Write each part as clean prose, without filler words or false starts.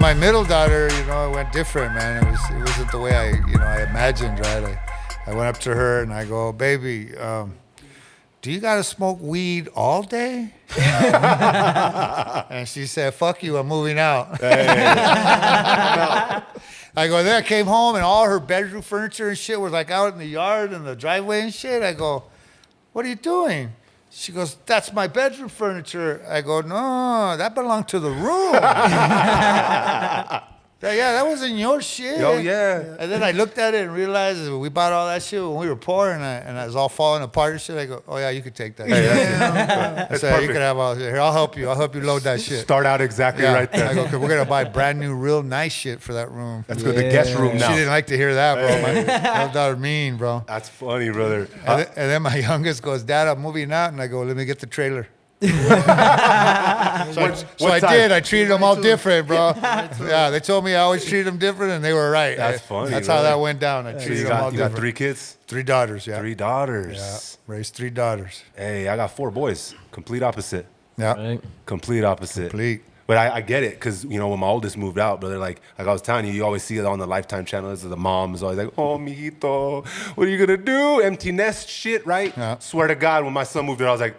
my middle daughter, you know, it went different, man. It wasn't the way I imagined, right? I went up to her and I go, baby, do you gotta smoke weed all day? And she said, fuck you, I'm moving out. I go, then I came home and all her bedroom furniture and shit was like out in the yard and the driveway and shit. I go, what are you doing? She goes, that's my bedroom furniture. I go, no, that belonged to the room. Yeah, that wasn't your shit. Oh, yeah. And then I looked at it and realized that we bought all that shit when we were poor and I was all falling apart and shit. I go, oh, yeah, you could take that shit. I said, you can have all this. Here, I'll help you. I'll help you load that shit. Start out exactly right there. I go, because we're going to buy brand new, real nice shit for that room. That's good. The guest room now. She didn't like to hear that, bro. My daughter mean, bro. That's funny, brother. And then my youngest goes, Dad, I'm moving out. And I go, let me get the trailer. So I did. I treated them all different, bro. Yeah, they told me I always treated them different, and they were right. That's funny. That's how that went down. I treated them all different. You got 3 kids? 3 daughters, yeah. 3 daughters. Yeah, raised 3 daughters. Hey, I got 4 boys. Complete opposite. Yeah. Right. Complete opposite. Complete. But I get it, because, you know, when my oldest moved out, brother, like I was telling you, you always see it on the Lifetime channels of the moms always like, oh, mijito, what are you going to do? Empty nest shit, right? Yeah. Swear to God, when my son moved in, I was like,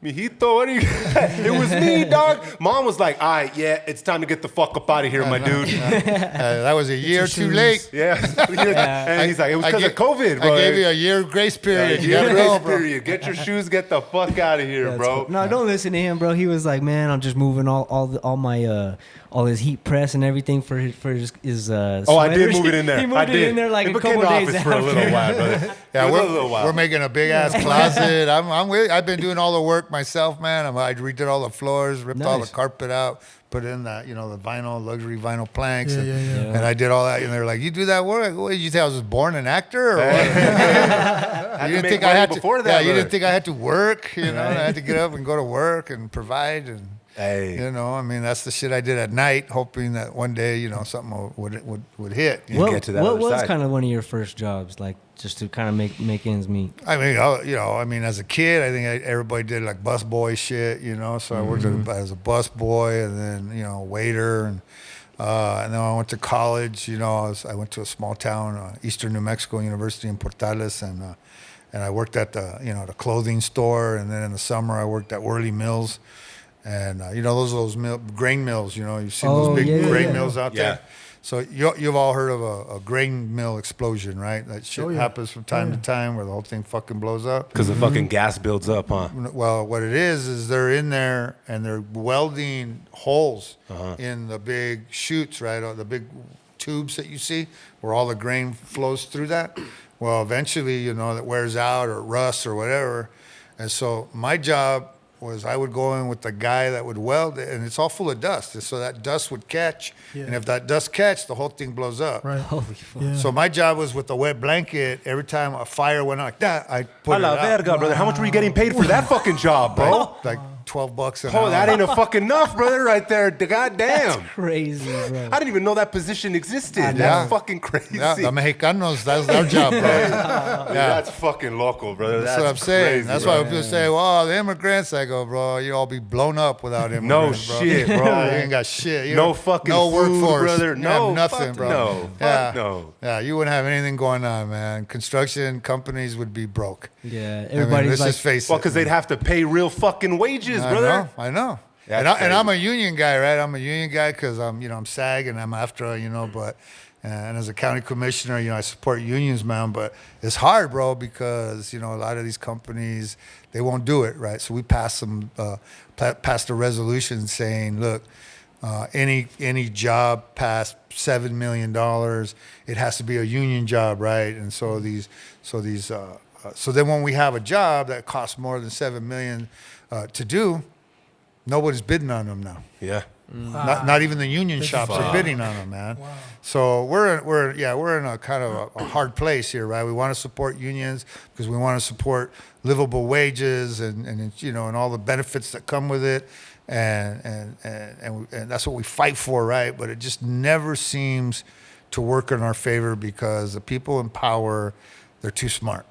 mijito, what are you? It was me, dog. Mom was like, all right, yeah, it's time to get the fuck up out of here, my dude. That was a year too late. Yeah. And he's like, it was because of COVID, bro. I gave you a year grace period. Yeah, year grace period. Get your shoes, get the fuck out of here, bro. Cool. No, don't listen to him, bro. He was like, man, I'm just moving all my all his heat press and everything for his oh, I did move it in there. He moved it in there like a couple days after. For a little while, brother. Yeah, little while. We're making a big ass closet. I've been doing all the work myself, man. I redid all the floors, ripped all the carpet out, put in that, the vinyl, luxury vinyl planks, and I did all that. And they're like, "You do that work? What did you think I was just born an actor, or what?" You didn't think I had to? Yeah, you didn't think I had to work? I had to get up and go to work and provide and. Hey. I mean, that's the shit I did at night, hoping that one day, something would hit. What was kind of one of your first jobs, like just to kind of make ends meet? I mean, as a kid, I think everybody did like bus boy shit, So I worked as a bus boy, and then waiter, and then I went to college. I went to a small town, Eastern New Mexico University in Portales, and I worked at the clothing store, and then in the summer I worked at Whirly Mills. And, those grain mills, you've seen those big grain mills out there. So you've all heard of a grain mill explosion, right? That shit happens from time to time where the whole thing fucking blows up. Because the fucking gas builds up, huh? Well, what it is they're in there and they're welding holes in the big chutes, right? The big tubes that you see where all the grain flows through that. Well, eventually, that wears out or rusts or whatever. And so my job was I would go in with the guy that would weld it, and it's all full of dust. And so that dust would catch, and if that dust catch, the whole thing blows up. Right. Holy fuck. Yeah. So my job was with the wet blanket. Every time a fire went out like that, I put it out. Verga, brother. How much were you getting paid for that fucking job, bro? Like $12 an hour. Oh, that ain't a fucking enough, brother, right there. Goddamn. That's crazy, bro. I didn't even know that position existed. That's fucking crazy. Yeah, the Mexicanos, that's their job, bro. That's fucking local, brother. That's what I'm saying. That's why people say, well, the immigrants, I go, bro, you all be blown up without immigrants, no shit, bro. You ain't got shit. No fucking no food, workforce, brother. No, nothing, fuck bro. No, fuck no. Yeah, you wouldn't have anything going on, man. Construction companies would be broke. Yeah, everybody's let's just face it. Well, because they'd have to pay real fucking wages, brother. I know. And I'm a union guy, right? I'm a union guy because I'm SAG and I'm AFTRA, but and as a county commissioner, I support unions, man. But it's hard, bro, because a lot of these companies they won't do it, right? So we passed a resolution saying, look, any job past $7 million, it has to be a union job, right? And so so then when we have a job that costs more than $7 million to do, nobody's bidding on them now. Yeah. Not even the union shops are bidding on them, man. Wow. So we're in a kind of a hard place here, right? We want to support unions because we want to support livable wages and all the benefits that come with it, and that's what we fight for, right? But it just never seems to work in our favor because the people in power, they're too smart.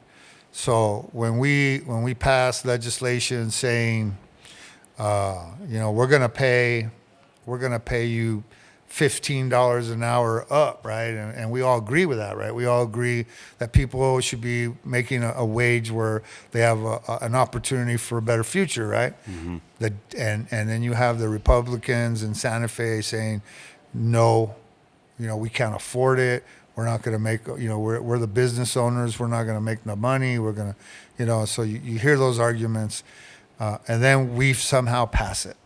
So when we pass legislation saying, we're gonna pay you $15 an hour up, right? And we all agree with that, right? We all agree that people should be making a wage where they have an opportunity for a better future, right? Mm-hmm. And then you have the Republicans in Santa Fe saying, no, we can't afford it. We're not going to make, we're the business owners. We're not going to make the money. We're going to, so you hear those arguments, and then we somehow pass it.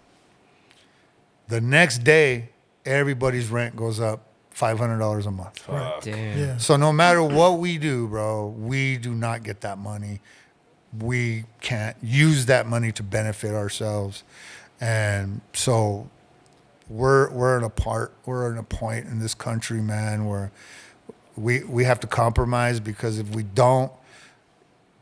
The next day, everybody's rent goes up $500 a month. Right. Damn. Yeah. So no matter what we do, bro, we do not get that money. We can't use that money to benefit ourselves. And so we're in a point in this country, man, where we have to compromise, because if we don't,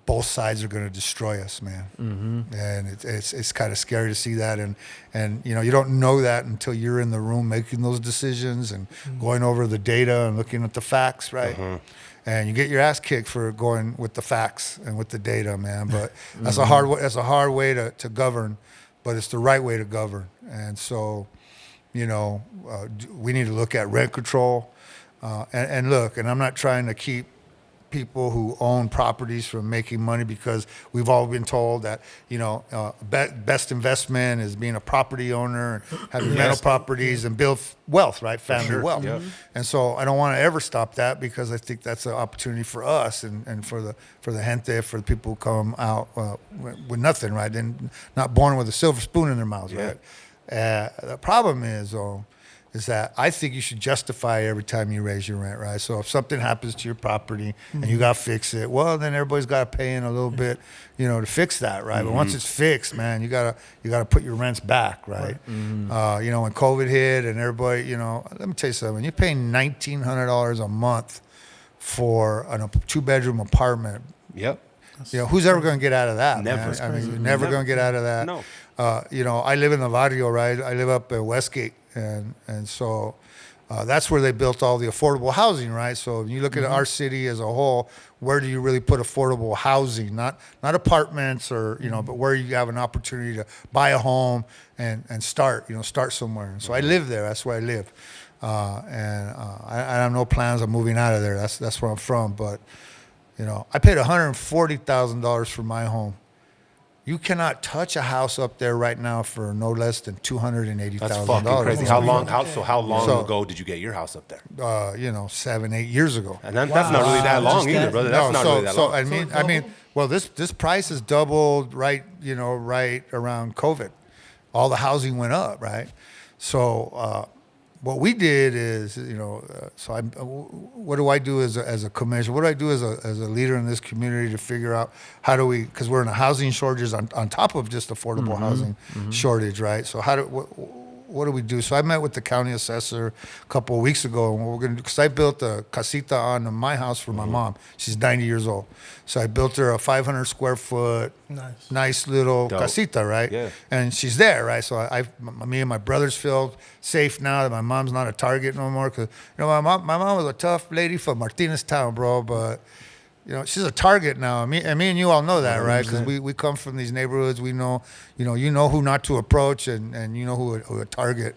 both sides are going to destroy us, man. Mm-hmm. And it's kind of scary to see that. And you don't know that until you're in the room making those decisions and going over the data and looking at the facts, right? Mm-hmm. And you get your ass kicked for going with the facts and with the data, man. But that's a hard way to govern, but it's the right way to govern. And so, we need to look at rent control. And look, and I'm not trying to keep people who own properties from making money, because we've all been told that best investment is being a property owner and having rental properties and build wealth, right? Family wealth. Yep. And so I don't want to ever stop that, because I think that's an opportunity for us and for the gente, for the people who come out with nothing, right? And not born with a silver spoon in their mouths, right? The problem is that I think you should justify every time you raise your rent, right? So if something happens to your property and you got to fix it, well, then everybody's got to pay in a little bit, to fix that, right? But once it's fixed, man, you gotta put your rents back, right? When COVID hit and everybody, let me tell you something. You're paying $1,900 a month for a 2-bedroom apartment. Yep. Who's ever going to get out of that? Never. Man? I mean, you're never going to get out of that. No. I live in the barrio, right? I live up at Westgate. And so that's where they built all the affordable housing, right? So if you look at our city as a whole, where do you really put affordable housing? Not apartments or, but where you have an opportunity to buy a home and start somewhere. And so I live there. That's where I live. I have no plans of moving out of there. That's where I'm from. But, I paid $140,000 for my home. You cannot touch a house up there right now for no less than $280,000. That's fucking crazy. How long ago did you get your house up there? 7-8 years ago. And that's not really that long either, brother. That's not really that long. I mean, well, this price has doubled right around COVID. All the housing went up, right? So what we did is, what do I do as a commissioner? What do I do as a leader in this community to figure out how do we, because we're in a housing shortage on top of just affordable housing shortage, right? So what do we do? So I met with the county assessor a couple of weeks ago, and what we're going to do, because I built a casita on my house for my mom. She's 90 years old. So I built her a 500 square foot, nice little casita, right? Yeah. And she's there, right? So me and my brothers feel safe now that my mom's not a target no more. Because, my mom was a tough lady from Martinez Town, bro, but... she's a target now. Me and you all know that, right? Because we come from these neighborhoods. We know, you know who not to approach, and you know who a target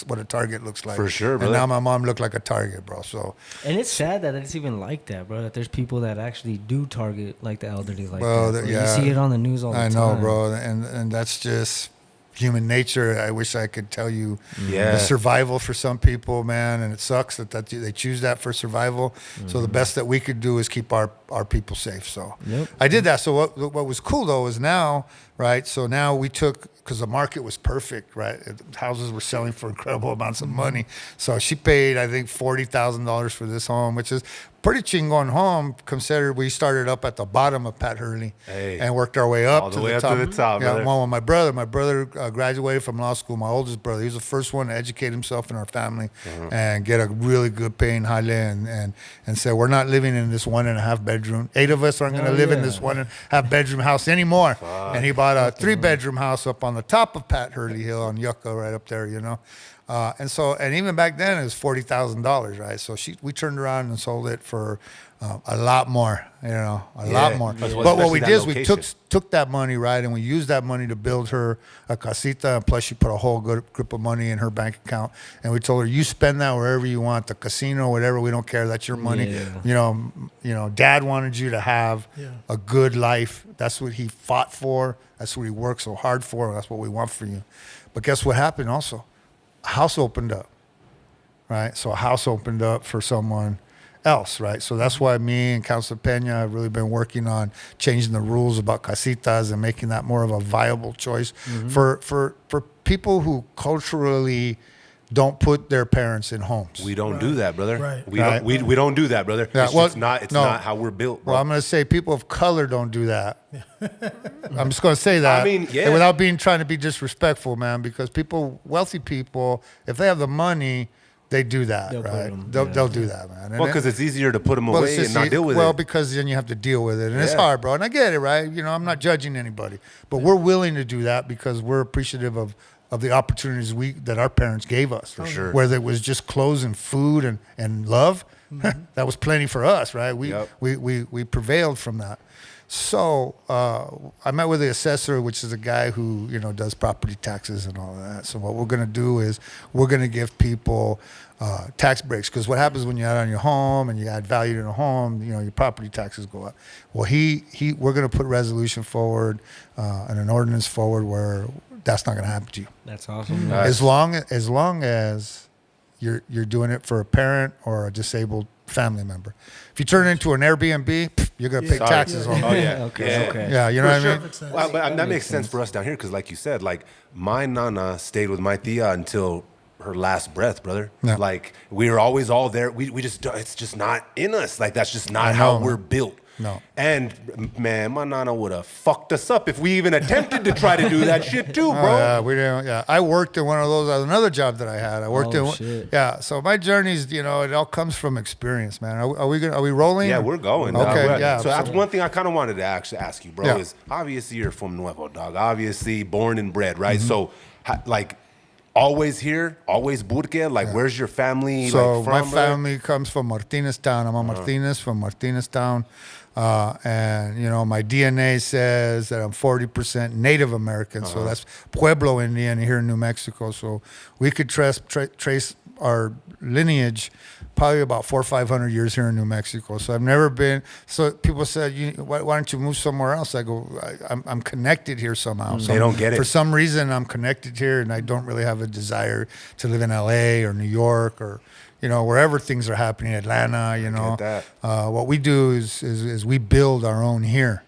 what a target looks like. For sure, brother. And now my mom looked like a target, bro. So. And it's sad that it's even like that, bro. That there's people that actually do target like the elderly like that. Yeah. You see it on the news all the time. I know, bro. And that's just human nature. I wish I could tell you the survival for some people, man, and it sucks that they choose that for survival. So the best that we could do is keep our people safe. So I did that. So what was cool though is now, right? So now we took, because the market was perfect, right? Houses were selling for incredible amounts of money. So she paid, I think, $40,000 for this home, which is pretty chingon home, considered we started up at the bottom of Pat Hurley and worked our way up all to the way the up top. to the top. Yeah, well, my brother graduated from law school. My oldest brother, he was the first one to educate himself in our family and get a really good paying jale, and said, we're not living in this 1.5 bedroom. 8 of us aren't going to live in this 1.5 bedroom house anymore. And he bought a 3-bedroom house up on the top of Pat Hurley Hill on Yucca, right up there, And even back then it was $40,000, right? So we turned around and sold it for a lot more, a lot more. That's But what we especially that did is we location. took that money, right, and we used that money to build her a casita. And plus, she put a whole good grip of money in her bank account, and we told her, "You spend that wherever you want, the casino, whatever. We don't care. That's your money." Yeah. Dad wanted you to have a good life. That's what he fought for. That's what he worked so hard for. That's what we want for you. But guess what happened? Also, a house opened up, right? So a house opened up for someone else, right? So that's why me and Councilor Pena have really been working on changing the rules about casitas and making that more of a viable choice for people who culturally don't put their parents in homes. We don't do that, brother. Right. We don't do that, brother. Yeah, It's well, just not. It's no. not how we're built, bro. Well, I'm going to say people of color don't do that. I'm just going to say that. I mean, yeah. And without trying to be disrespectful, man, because wealthy people, if they have the money, they do that, They'll put right? 'em, They'll do that, man. And Well, because it's easier to put them Well, away it's and just not deal with well, it. because then you have to deal with it, and it's Yeah. hard, bro. And I get it, right? I'm not judging anybody, but we're willing to do that because we're appreciative of the opportunities that our parents gave us. For sure. Whether it was just clothes and food and love, that was plenty for us, right? Yep. We prevailed from that. So I met with the assessor, which is a guy who does property taxes and all of that. So what we're going to do is we're going to give people tax breaks, because what happens when you add on your home and you add value to a home, your property taxes go up. Well, we're going to put resolution forward and an ordinance forward where that's not going to happen to you. That's awesome. As long as you're doing it for a parent or a disabled family member. If you turn it into an Airbnb, you're going to pay Sorry. taxes on Oh it. yeah. Okay. Yeah. Yeah, you know what I mean? Perfect sense. Well, but that makes sense sense. for us down here because, like you said, like my nana stayed with my tia until her last breath, brother. Yeah. Like we were always all there. We just it's just not in us. Like that's just not I how know, we're man. built. No. And man, my nana would have fucked us up if we even attempted to try to do that shit too, bro. Oh, yeah, we didn't. Yeah, I worked in one of those. Another job that I had. I worked Oh, in. shit. Yeah, so my journeys, it all comes from experience, man. Are we rolling? Yeah, we're going. Okay, dog. yeah. So that's one thing I kind of wanted to actually ask you, bro. Yeah. Is obviously you're from Nuevo, dog. Obviously born and bred, right? Mm-hmm. So, like, always here, always Burke. Like, where's your family? So like, from, my brother? family comes from Martinez Town. I'm a Martinez from Martinez Town. And my DNA says that I'm 40% Native American, so that's Pueblo Indian here in New Mexico. So we could trace our lineage probably about 400 or 500 years here in New Mexico. So I've never been. So people said, why don't you move somewhere else? I go, I'm connected here somehow. They don't get it. For some reason, I'm connected here, and I don't really have a desire to live in LA or New York or wherever things are happening, Atlanta, that. what we do is we build our own here.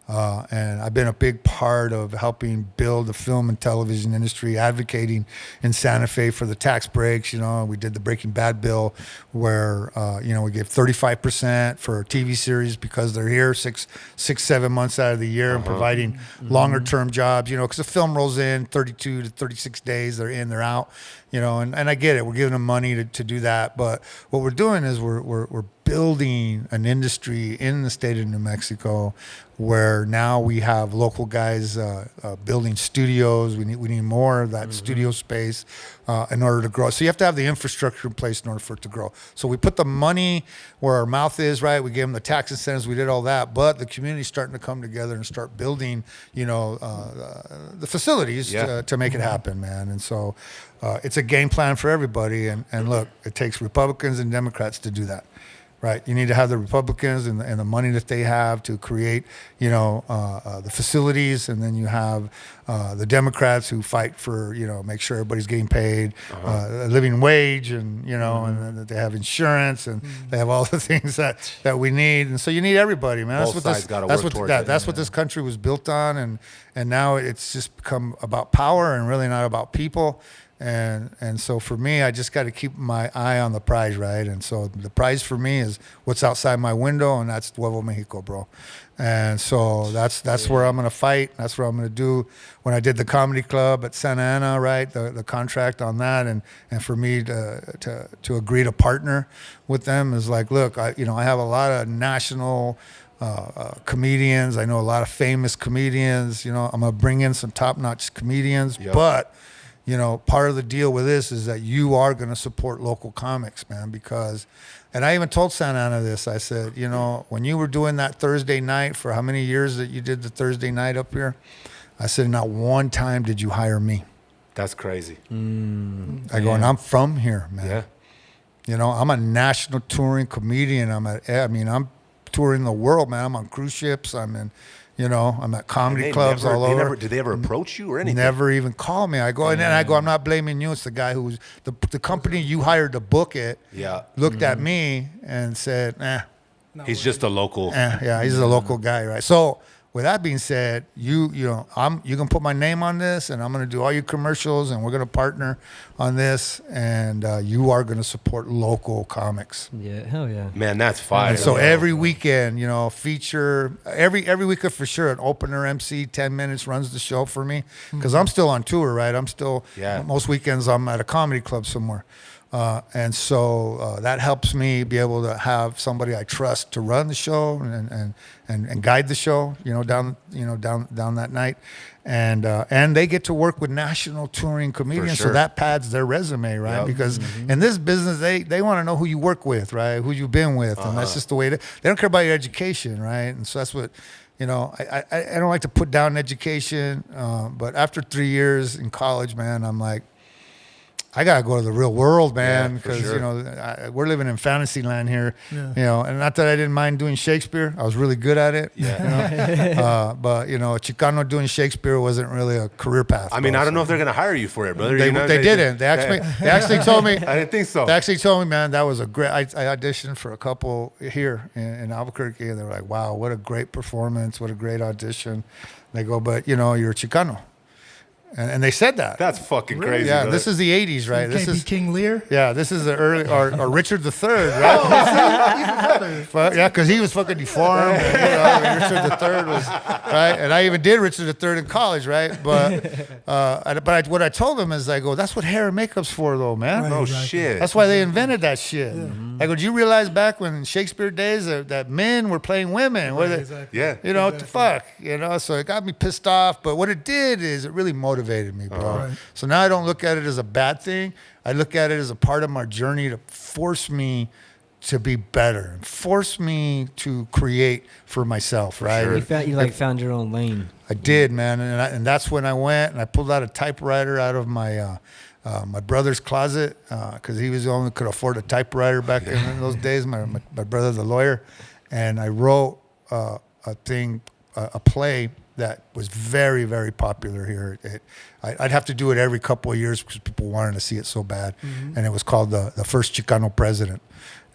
And I've been a big part of helping build the film and television industry, advocating in Santa Fe for the tax breaks. We did the Breaking Bad bill where, we give 35% for TV series because they're here 7 months out of the year and providing longer term jobs, because the film rolls in 32 to 36 days. They're in, they're out, and I get it. We're giving them money to do that. But what we're doing is we're building an industry in the state of New Mexico where now we have local guys building studios. We need more of that studio space in order to grow. So you have to have the infrastructure in place in order for it to grow. So we put the money where our mouth is, right? We gave them the tax incentives. We did all that, but the community's starting to come together and start building, the facilities Yeah. to make it happen, man. And so it's a game plan for everybody. And look, it takes Republicans and Democrats to do that. Right, you need to have the Republicans and the money that they have to create, the facilities, and then you have the Democrats who fight for, make sure everybody's getting paid a living wage, and and that they have insurance, and they have all the things that we need, and so you need everybody, man. Both sides gotta that's work what towards it. that's what this country was built on, and now it's just become about power and really not about people. And so for me, I just got to keep my eye on the prize, right? And so the prize for me is what's outside my window, and that's Nuevo Mexico, bro. And so that's where I'm going to fight. That's what I'm going to do. When I did the comedy club at Santa Ana, right, the contract on that, and for me to agree to partner with them is like, look, I have a lot of national comedians. I know a lot of famous comedians. I'm going to bring in some top-notch comedians, Yep. but you know, part of the deal with this is that you are going to support local comics, man, because, and I even told Santa Ana this. I said, you know, when you were doing that Thursday night for how many years that you did the Thursday night up here, I said, not one time did you hire me. That's crazy. I go, and I'm from here, man. Yeah. You know, I'm a national touring comedian. I'm touring the world, man. I'm on cruise ships. I'm in, you know, I'm at comedy clubs all over. Did they ever approach you or anything? Never even call me. I go, and then I go, I'm not blaming you. It's the guy who was, the company you hired to book it, looked at me and said, He's just a local. yeah, he's a local guy, right? So, with that being said, you know, you can put my name on this, and I'm going to do all your commercials, and we're going to partner on this, and you are going to support local comics. Yeah, hell yeah. Man, that's fire. And so every weekend, you know, feature every weekend for sure. An opener MC, 10 minutes runs the show for me because I'm still on tour, right? I'm still most weekends I'm at a comedy club somewhere. And so that helps me be able to have somebody I trust to run the show and guide the show, down that night, and they get to work with national touring comedians, so that pads their resume, right? Yep. Because in this business, they want to know who you work with, right? Who you've been with, and that's just the way they don't care about your education, right? And so that's what. I don't like to put down education, but after 3 years in college, man, I'm like, I gotta go to the real world, man, because we're living in fantasy land here, and not that I didn't mind doing Shakespeare, I was really good at it, but Chicano doing Shakespeare wasn't really a career path. I mean, I don't know if they're gonna hire you for it, brother. They didn't. They actually told me. I didn't think so. They actually told me, man, that was a great. I auditioned for a couple here in Albuquerque, and they were like, "Wow, what a great performance! What a great audition!" They go, "But you're Chicano." And they said that. That's fucking crazy. Yeah, brother. This is the 80s, right? This is King Lear. Yeah, this is the early or Richard III, right? But, yeah, because he was fucking deformed. And, Richard III was right, and I even did Richard III in college, right? But what I told them is, I go, that's what hair and makeup's for, though, man. Right, oh exactly. shit. That's why they invented that shit. Yeah. I go, do you realize back when Shakespeare days that men were playing women? Right, exactly. Yeah. What the fuck? So it got me pissed off. But what it did is it really motivated me, bro. Right. So now I don't look at it as a bad thing. I look at it as a part of my journey to force me to be better, force me to create for myself, right? Sure. You found your own lane. I did, man, and that's when I went and I pulled out a typewriter out of my my brother's closet because he was the only one who could afford a typewriter back in those days. My brother's a lawyer, and I wrote a play that was very, very popular here. I'd have to do it every couple of years because people wanted to see it so bad. And it was called the First Chicano President.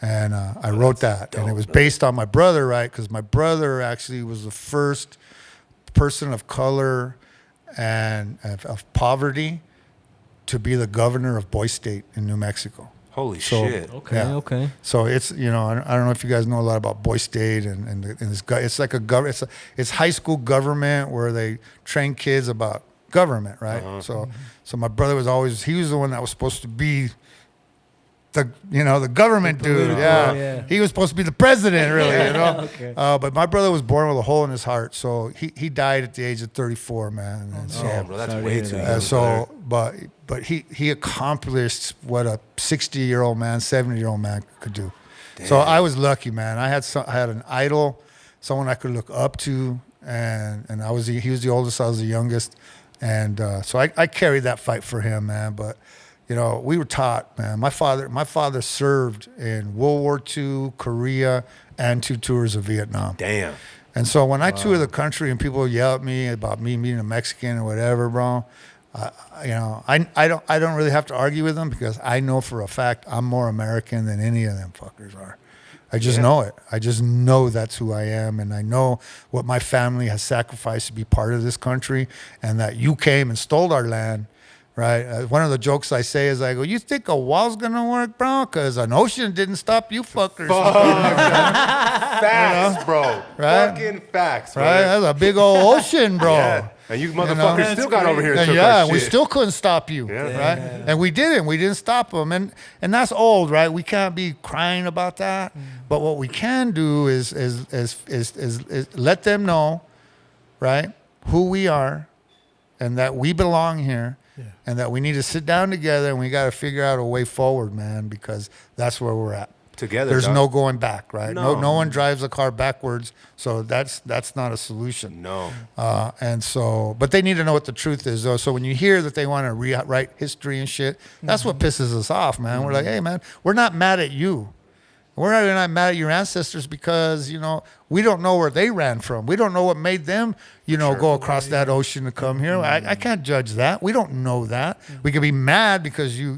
And I wrote that. And it was based on my brother, right? Because my brother actually was the first person of color and of poverty to be the governor of Boy State in New Mexico. Holy shit. Okay. So it's, I don't know if you guys know a lot about Boy State and this guy, it's like it's high school government where they train kids about government, right? So my brother he was the one that was supposed to be the government dude. Yeah. He was supposed to be the president, really, Okay. But my brother was born with a hole in his heart. So he died at the age of 34, man. And Damn, bro, that's way too young. But he accomplished what a 60-year-old man, 70-year-old man could do. Damn. So I was lucky, man. I had an idol, someone I could look up to, and he was the oldest, I was the youngest, and so I carried that fight for him, man. But we were taught, man. My father served in World War II, Korea, and 2 tours of Vietnam. Damn. And so when I tour the country and people yell at me about me meeting a Mexican or whatever, bro, I don't really have to argue with them because I know for a fact I'm more American than any of them fuckers are. I just know it. I just know that's who I am, and I know what my family has sacrificed to be part of this country, and that you came and stole our land. Right. One of the jokes I say is I go, you think a wall's going to work, bro? Because an ocean didn't stop you fuckers. Facts, bro. Right? Fucking facts, bro. Right? That's a big old ocean, bro. Yeah. And you motherfuckers still got over here and took our and shit. we still couldn't stop you. Yeah. Right? Yeah. And we didn't. We didn't stop them. And that's old, right? We can't be crying about that. But what we can do is let them know, right, who we are and that we belong here. and that we need to sit down together and we got to figure out a way forward, man, because that's where we're at. Together, there's dog. no going back, right? No one No. drives a car backwards, so that's not a solution. No. And so, but they need to know what the truth is, though. So when you hear that they want to rewrite history and shit, that's what pisses us off, man. We're like, hey, man, we're not mad at you. We're not mad at your ancestors because, you know, we don't know where they ran from. We don't know what made them, you know, go across that ocean to come here. I can't judge that. We don't know that. We can be mad because you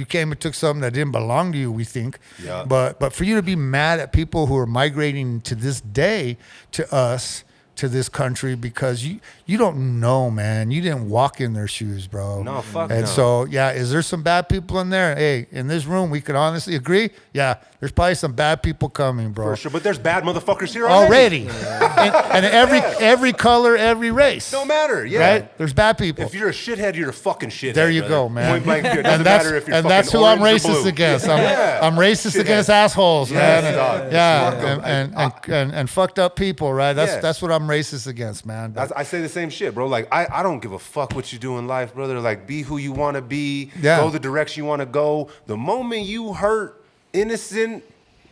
came and took something that didn't belong to you, we think. Yeah. But for you to be mad at people who are migrating to this day to us, to this country, because you don't know, man. You didn't walk in their shoes, bro. No, fuck And no. so, yeah, is there some bad people in there? Hey, in this room, we could honestly agree. Yeah, there's probably some bad people coming, bro. For sure, but there's bad motherfuckers here Already. and every color, every race. Don't matter, yeah. Right? There's bad people. If you're a shithead, you're a fucking shithead. There you brother. go, man. Point blank, it doesn't and that's, matter if you're and fucking that's who I'm orange or racist blue. against. Yeah. I'm racist Shithead. against assholes, Yes, man. dog. Yeah, and fucked up people, right? Yes. That's what I'm racist against, man. I say the same shit, bro. Like, I don't give a fuck what you do in life, brother. Like, be who you want to be. Yeah. Go the direction you want to go. The moment you hurt innocent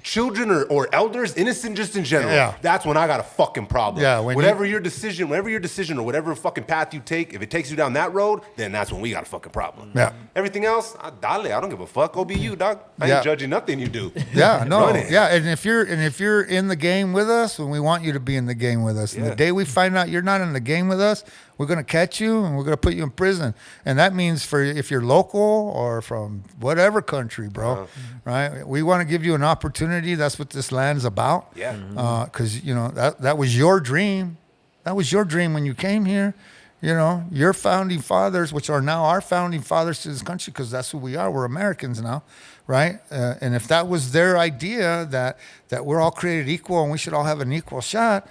children or elders, innocent just in general, Yeah. that's when I got a fucking problem. Yeah, whatever your decision or whatever fucking path you take, if it takes you down that road, then that's when we got a fucking problem. Yeah. Everything else, dale, I don't give a fuck. Go be you, dog. I Yeah. ain't judging nothing you do. Yeah, no, Run it. yeah, and if you're in the game with us, and we want you to be in the game with us, and Yeah. the day we find out you're not in the game with us, we're gonna catch you and we're gonna put you in prison, and that means for if you're local or from whatever country, bro, right? We want to give you an opportunity. That's what this land's about. Yeah. Because you know that was your dream. That was your dream when you came here. You know, your founding fathers, which are now our founding fathers to this country, because that's who we are. We're Americans now, right? And if that was their idea that we're all created equal and we should all have an equal shot,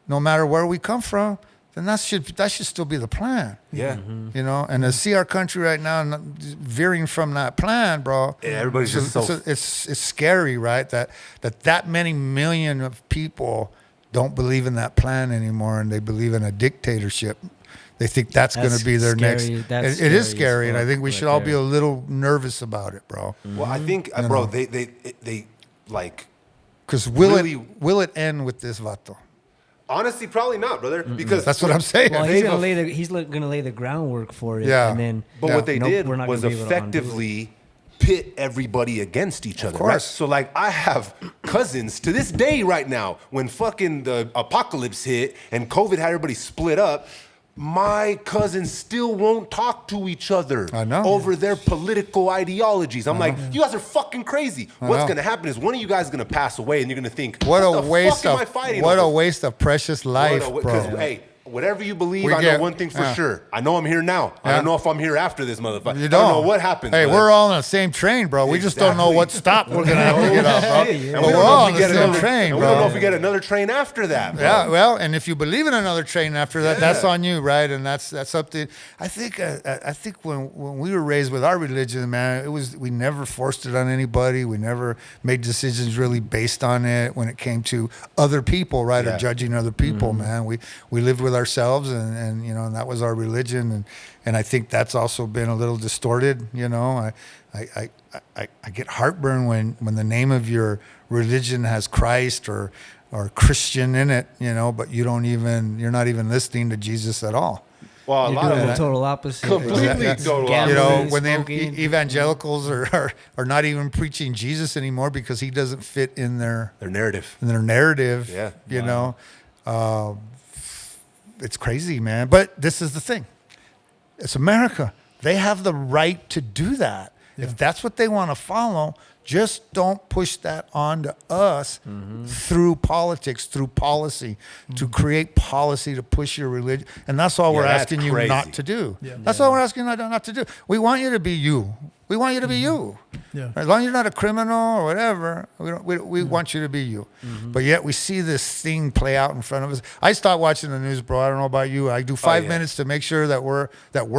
no matter where we come from, then that should still be the plan. Yeah. You know, and to see our country right now veering from that plan, bro. Yeah, everybody's just so- It's scary, right? That many million of people don't believe in that plan anymore, and they believe in a dictatorship. They think that's going to be their scary. next. That's It is scary as scary, and I fuck think we right should all be there. a little nervous about it, bro. Well, I think, bro, they like. Because Really- will it end with this vato? Honestly, probably not, brother. Because That's what I'm saying. Well, They've he's gonna lay the groundwork for it. Yeah. And then, But what they nope, did we're not was gonna be able to undo it. effectively pit everybody against each other. course. Right? So like I have cousins to this day right now, when fucking the apocalypse hit and COVID had everybody split up, my cousins still won't talk to each other I know. over their political ideologies. I'm like, you guys are fucking crazy. What's know. gonna happen is one of you guys is gonna pass away and you're gonna think, What the a waste fuck am I of fighting what a over? waste of precious life, bro. Because, hey, whatever you believe, We I get- know one thing for yeah. sure. I know I'm here now. I Yeah. don't know if I'm here after this motherfucker. You I don't know what happens. Hey, bud. we're all on the same train, bro. We just don't know Exactly. what stop we're gonna have to get off, bro. And But we we're don't know all if on we the get same another train, and we don't know bro. if we get another train after that. Bro. Yeah, well, and if you believe in another train after that, that's on you, right? And that's something. I think when we were raised with our religion, man, we never forced it on anybody. We never made decisions really based on it when it came to other people, right, or Yeah. judging other people, man. We lived with ourselves, and you know, and that was our religion, and I think that's also been a little distorted. You know, I get heartburn when the name of your religion has Christ or Christian in it, you know, but you're not even listening to Jesus at all. Well, a You're lot doing of the that. total opposite. Completely It's total gambling, You know, opposite. when the smoking. evangelicals are not even preaching Jesus anymore because he doesn't fit in their narrative. narrative. Yeah. You know, it's crazy, man. But this is the thing. It's America. They have the right to do that. If that's what they want to follow, just don't push that onto us through politics, through policy, to create policy to push your religion. And that's all we're that's asking you crazy. not to do. That's all we're asking you not to do. We want you to be you. We want you to be you. Yeah. As long as you're not a criminal or whatever, we want you to be you. But yet we see this thing play out in front of us. I stopped watching the news, bro. I don't know about you. I do 5 minutes to make sure that we're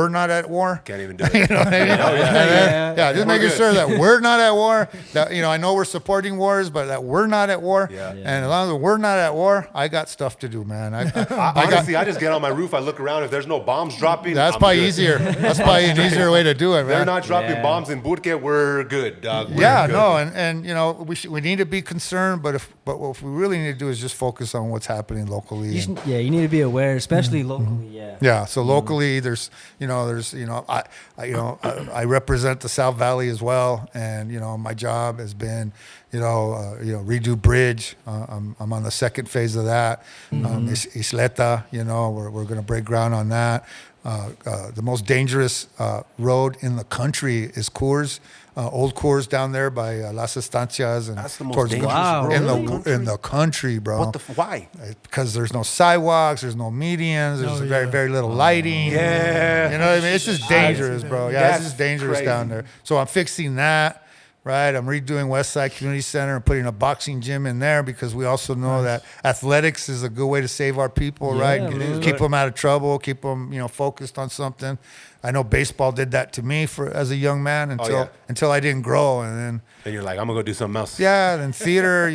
not at war. Can't even do it. You know what I mean? Yeah, just making sure that we're not at war. That I know we're supporting wars, but that we're not at war. Yeah. And as long as we're not at war, I got stuff to do, man. Honestly, I just get on my roof. I look around. If there's no bombs dropping, That's I'm probably good. easier. That's probably an easier way to do it, man. They're not dropping bombs in Albuquerque. We're good, dog. We're Yeah, good. no, and we need to be concerned, but what we really need to do is just focus on what's happening locally. You need to be aware, especially locally. Yeah. Yeah, so locally, I represent the South Valley as well, and my job has been, redo bridge. I'm on the second phase of that. Isleta, we're going to break ground on that. The most dangerous road in the country is Coors. Old Coors down there by Las Estancias and That's the most towards dangerous road in the country, bro. What the? Why? Because there's no sidewalks, there's no medians, there's very little lighting. Yeah. You know what I mean? It's just dangerous, bro. Yeah, That's it's just dangerous crazy. down there. So I'm fixing that. Right, I'm redoing Westside Community Center and putting a boxing gym in there because we also know that athletics is a good way to save our people, right? man. Keep them out of trouble, keep them, focused on something. I know baseball did that to me as a young man until I didn't grow, and then And you're like, I'm gonna go do something else. yeah, then theater.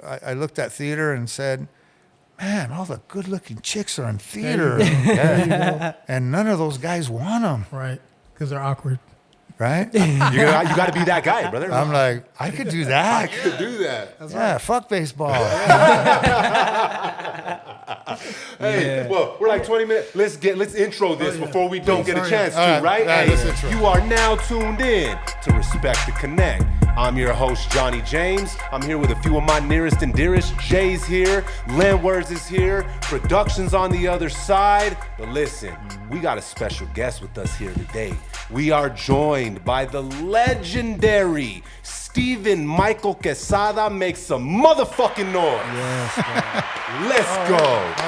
I looked at theater and said, man, all the good-looking chicks are in theater, and none of those guys want them, Right. Because they're awkward. right? You got to be that guy, brother. I'm like, I could do that. I could do that. Yeah, fuck baseball. Hey, well, we're like 20 minutes. Let's intro this before we don't get a chance to, All right? right, Hey, let's intro. you are now tuned in to Respect the Connect. I'm your host, Johnny James. I'm here with a few of my nearest and dearest. Jay's here. Landwords is here. Production's on the other side. But listen, we got a special guest with us here today. We are joined by the legendary Stephen Michael Quesada. Make some motherfucking noise. Let's go.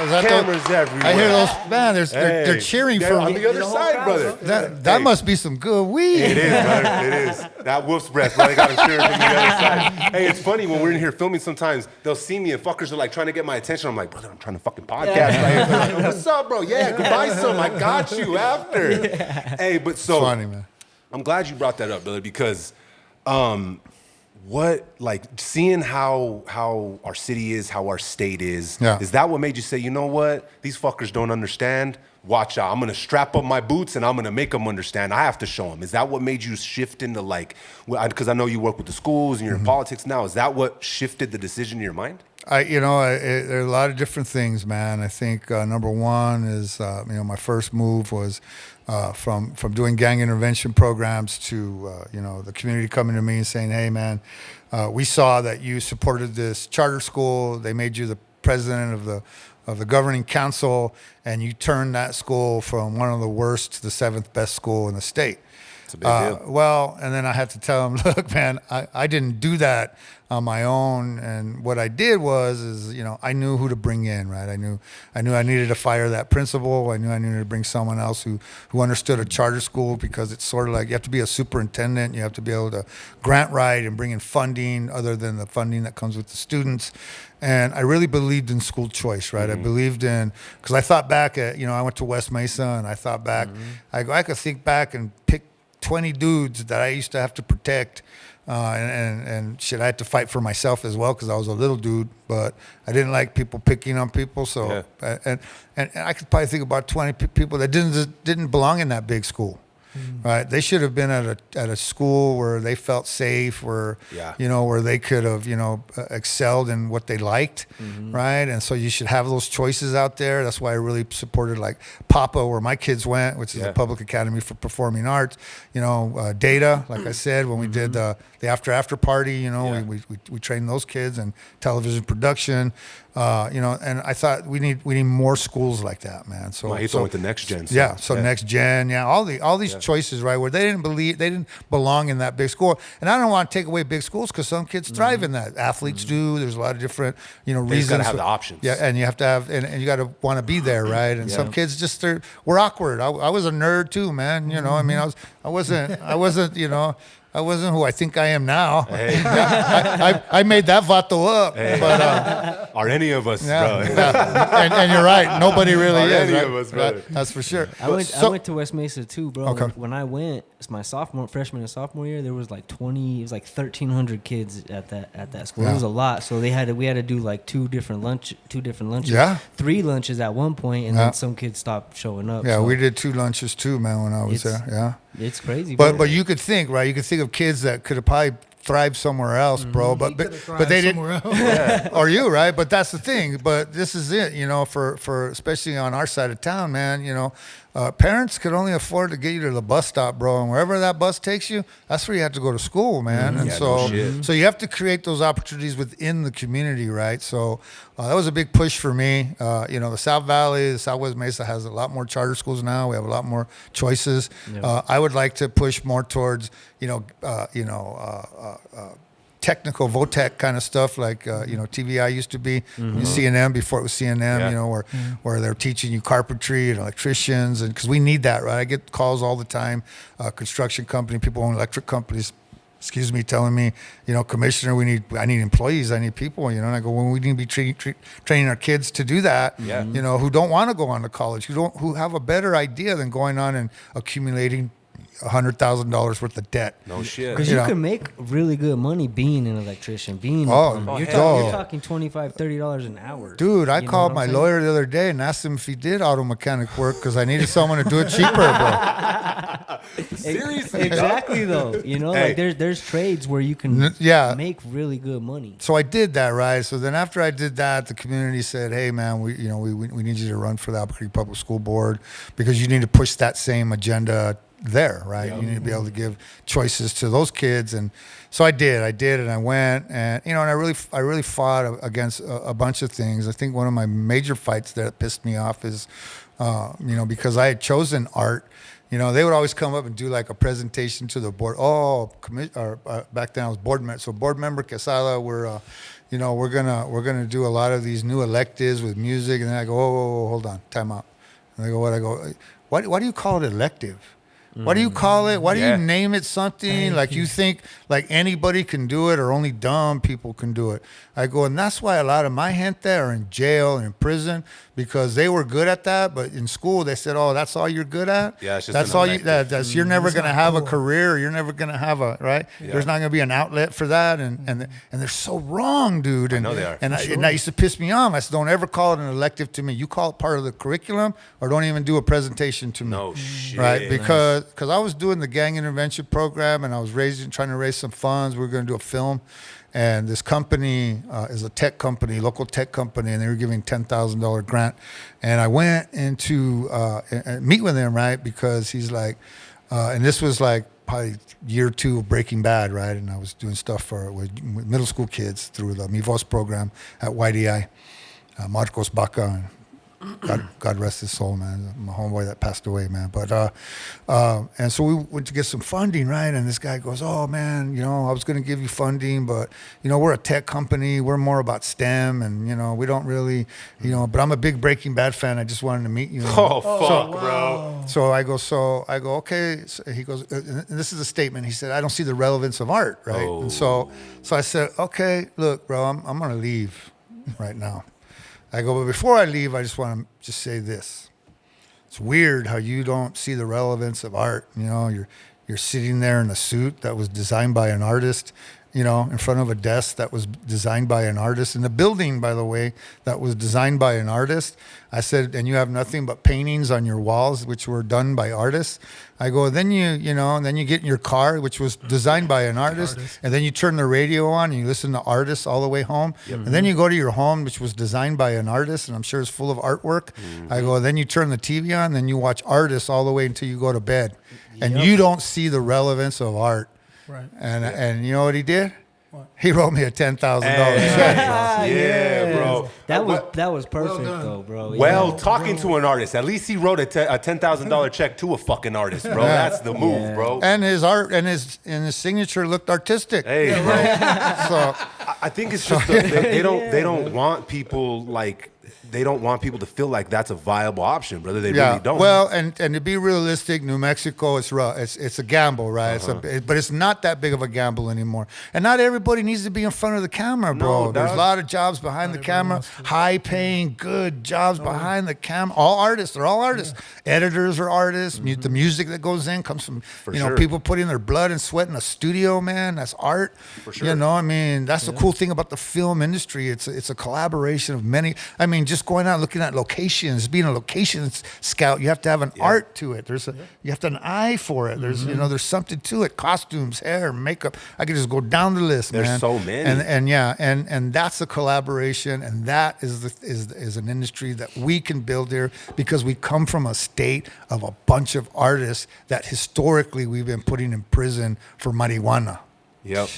Is that Cameras everywhere. I hear those, man, they're Hey, cheering they're for on the other the whole side, crowd, brother. that Hey, must be some good weed. It is, brother. It is. That wolf's breath, bro. They got to cheering from the other side. Hey, it's funny when we're in here filming sometimes, they'll see me and fuckers are like trying to get my attention. I'm like, brother, I'm trying to fucking podcast right here. They're like, what's up, bro? Yeah, go buy some. I got you after. Hey, but so Funny, man. I'm glad you brought that up, brother, because seeing how our city is, how our state is that what made you say, you know what? These fuckers don't understand. Watch out. I'm going to strap up my boots and I'm going to make them understand. I have to show them. Is that what made you shift into because I know you work with the schools and you're in politics now. Is that what shifted the decision in your mind? There are a lot of different things, man. I think number one is, my first move was from doing gang intervention programs to, the community coming to me and saying, hey, man, we saw that you supported this charter school. They made you the president of the governing council, and you turned that school from one of the worst to the 7th best school in the state. It's a big deal. Well, and then I had to tell him, look, man, I didn't do that on my own. And what I did is I knew who to bring in, right? I knew I needed to fire that principal. I knew I needed to bring someone else who understood a charter school, because it's sort of like you have to be a superintendent. You have to be able to grant write and bring in funding other than the funding that comes with the students. And I really believed in school choice, right? I believed in, because I thought back at, I went to West Mesa, and I thought back, I could think back and pick 20 dudes that I used to have to protect, and shit, I had to fight for myself as well because I was a little dude, but I didn't like people picking on people. So, and I could probably think about 20 people that didn't belong in that big school. Right, they should have been at a school where they felt safe, where where they could have excelled in what they liked, right? And so you should have those choices out there. That's why I really supported Papa, where my kids went, which is a public academy for performing arts. Data, like I said, when we did the after party, we trained those kids in television production. And I thought we need more schools like that, man. So He's with the next gen. So next gen, all these choices, right? Where they didn't belong in that big school. And I don't want to take away big schools because some kids thrive in that. Athletes do. There's a lot of different, reasons. You got to have the options. Yeah, and you have to have, and you got to want to be there, right? And some kids just were awkward. I was a nerd too, man. I mean, I wasn't, I wasn't who I think I am now. Hey. I made that vato up. Hey. But, are any of us, yeah, bro? yeah. And you're right. Nobody really Are is. any Right? of us, brother. Right? That's for sure. I went to West Mesa too, bro. Okay. When I went, it's my freshman and sophomore year. There was like 1,300 kids at that school. Yeah. It was a lot. So we had to do like two different lunches. Yeah. 3 lunches at one point, and Yeah. then some kids stopped showing up. Yeah, so we did 2 lunches too, man, when I was there. Yeah. It's crazy, bro. But you could think, right? You could think of kids that could have probably thrived somewhere else, bro. But they didn't. Yeah. Or you, right? But that's the thing. But this is it, for especially on our side of town, man. Parents could only afford to get you to the bus stop, bro, and wherever that bus takes you, that's where you have to go to school, man. And Yeah, no shit. so you have to create those opportunities within the community, right? So that was a big push for me. The South Valley, the Southwest Mesa has a lot more charter schools now. We have a lot more choices. Yeah. I would like to push more towards, technical VOTEC kind of stuff like TVI used to be, CNM before it was CNM, where they're teaching you carpentry and electricians, and because we need that, right? I get calls all the time, construction company, people own electric companies, telling me, commissioner, I need employees, I need people, and I go, well, we need to be training our kids to do that, who don't want to go on to college, who have a better idea than going on and accumulating $100,000 worth of debt. No shit. Because you can make really good money being an electrician, being a plumber. You're talking $25, $30 an hour. Dude, I called my lawyer the other day and asked him if he did auto mechanic work because I needed someone to do it cheaper, bro. Seriously? Exactly, though. Like there's trades where you can make really good money. So I did that, right? So then after I did that, the community said, hey, man, we need you to run for the Albuquerque Public School Board because you need to push that same agenda there, right? You need to be able to give choices to those kids, and so I did, and I went, and and I really fought against a bunch of things. I think one of my major fights that pissed me off is, because I had chosen art. They would always come up and do like a presentation to the board. Back then I was board member. So board member Quesada, we're gonna do a lot of these new electives with music, and then I go, oh, hold on, time out. And they go, what? I go, why do you call it elective? What do you call it? Why do you name it something like you think like anybody can do it or only dumb people can do it? I go, and that's why a lot of my gente are in jail and in prison because they were good at that, but in school they said, "Oh, that's all you're good at. Yeah, it's just that's all you. That's you're never gonna have a career. You're never gonna have a right. Yeah. There's not gonna be an outlet for that." And they're so wrong, dude. And I know they are. And that used to piss me off. I said, "Don't ever call it an elective to me. You call it part of the curriculum, or don't even do a presentation to me." No shit. Right? Because I was doing the gang intervention program and I was trying to raise some funds. We were going to do a film, and this company is a tech company, local tech company, and they were giving $10,000 grant. And I went into meet with him, right? Because he's like, and this was like probably year 2 of Breaking Bad, right? And I was doing stuff with middle school kids through the Mi Voz program at YDI, Marcos Baca. And God rest his soul, man. My homeboy that passed away, man. But and so we went to get some funding, right? And this guy goes, "Oh man, I was going to give you funding, but we're a tech company. We're more about STEM, and we don't really, But I'm a big Breaking Bad fan. I just wanted to meet you." Oh fuck, bro. So I go, okay. So he goes, and this is a statement. He said, "I don't see the relevance of art, right?" Oh. And so I said, "Okay, look, bro, I'm going to leave right now." I go, but before I leave, I just want to just say this. It's weird how you don't see the relevance of art. You're sitting there in a suit that was designed by an artist, in front of a desk that was designed by an artist, in a building, by the way, that was designed by an artist. I said, and you have nothing but paintings on your walls, which were done by artists. I go, then and then you get in your car, which was designed by an artist, and then you turn the radio on and you listen to artists all the way home. And then you go to your home, which was designed by an artist, and I'm sure it's full of artwork. I go, then you turn the TV on, then you watch artists all the way until you go to bed. And you don't see the relevance of art. Right. And you know what he did? What? He wrote me a $10,000 check. Yeah, bro. bro. That was perfect done. though, bro. Well, talking to an artist. At least he wrote a $10,000 check to a fucking artist, bro. Yeah. That's the move, bro. And his art and his signature looked artistic. Hey, bro. So I think it's just they don't want people like. They don't want people to feel like that's a viable option, brother. They really don't. Well, and to be realistic, New Mexico is rough. It's a gamble, right? But it's not that big of a gamble anymore. And not everybody needs to be in front of the camera, bro. No, There's dog. a lot of jobs behind the camera, high-paying, good jobs behind the camera. All artists, they're all artists. Editors are artists. The music that goes in comes from sure. people putting their blood and sweat in a studio, man. That's art. For sure. You know, I mean, that's the cool thing about the film industry. It's a collaboration of many. I mean, just going out looking at locations, being a locations scout, you have to have an art to it. You have to have an eye for it. There's there's something to it. Costumes, hair, makeup. I could just go down the list, man. There's so many. And that's the collaboration, and that is an industry that we can build here because we come from a state of a bunch of artists that historically we've been putting in prison for marijuana. Yep.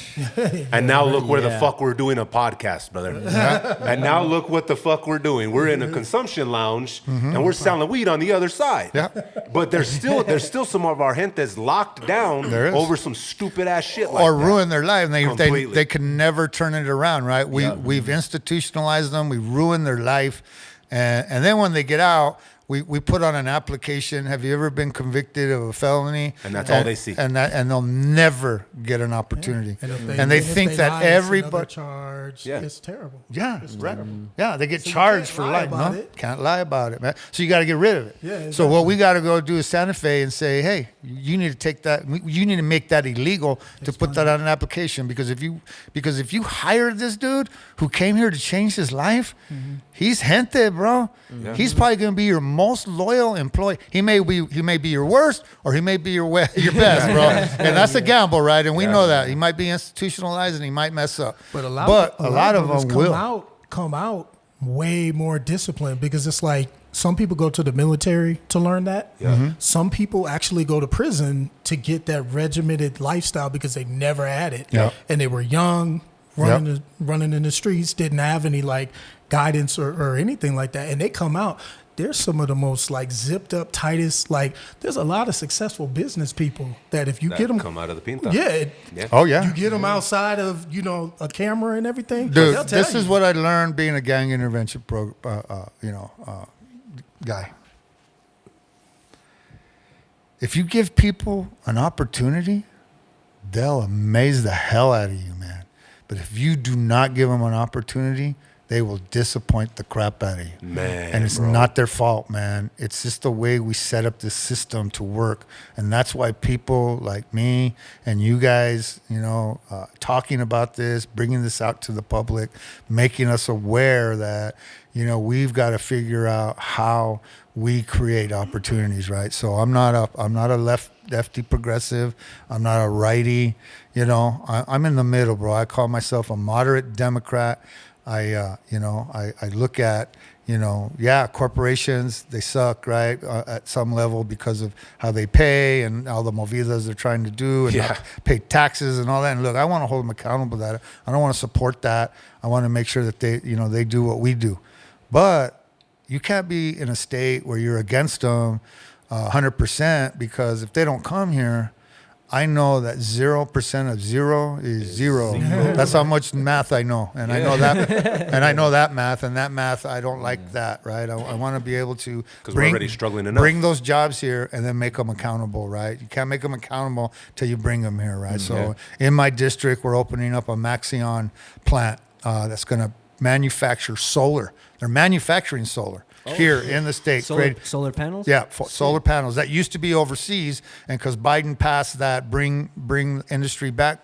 And now look where the fuck we're doing a podcast, brother. And now look what the fuck we're doing. We're in a consumption lounge and we're selling weed on the other side. Yeah. But there's still some of our gente that's locked down There is. over some stupid ass shit like Or that. ruin their life. And Completely. they can never turn it around, right? We've institutionalized them. We've ruined their life. And then when they get out, we put on an application. Have you ever been convicted of a felony? And that's all they see. And they'll never get an opportunity. if And they if think lie, that it's another everybody. charge. Yeah. It's terrible. Yeah, It's right. terrible. Yeah, they get So you charged can't for lie life. about No, it. can't lie about it, man. So you got to get rid of it. Yeah, So exactly. what we got to go do is Santa Fe and say, hey, you need to take that. You need to make that illegal to put that on an application because if you hired this dude who came here to change his life, he's gente, bro. He's probably going to be your most loyal employee. He may be your worst or he may be your best, bro. And that's a gamble, right? And we know that he might be institutionalized and he might mess up. But a lot of us them will. come out way more disciplined because it's like some people go to the military to learn that. Some people actually go to prison to get that regimented lifestyle because they never had it. Yeah. And they were young, running in the streets, didn't have any like guidance or anything like that. And they come out. They're some of the most like zipped up, tightest. Like there's a lot of successful business people that if you That get them, come out of the pinta. Oh, yeah. you get them outside of a camera and everything. Dude, they'll tell this you. is what I learned being a gang intervention guy. If you give people an opportunity, they'll amaze the hell out of you, man. But if you do not give them an opportunity, they will disappoint the crap out of you. Man, and it's bro. not their fault, man. It's just the way we set up this system to work. And that's why people like me and you guys, talking about this, bringing this out to the public, making us aware that, we've got to figure out how we create opportunities, right? So I'm not a lefty progressive. I'm not a righty. I'm in the middle, bro. I call myself a moderate Democrat. I look at, corporations, they suck, right, at some level because of how they pay and all the movidas they're trying to do and not pay taxes and all that. And look, I want to hold them accountable to that. I don't want to support that. I want to make sure that they do what we do. But you can't be in a state where you're against them 100% because if they don't come here, I know that 0% of zero is zero. That's how much math I know. And I know that and I know that math. And that math, I don't like that, right? I want to be able to we're already struggling enough. Bring those jobs here and then make them accountable, right? You can't make them accountable till you bring them here, right? So in my district, we're opening up a Maxion plant that's going to manufacture solar. They're manufacturing solar. Here in the state. Solar panels? Yeah, solar panels. That used to be overseas, and because Biden passed that bring industry back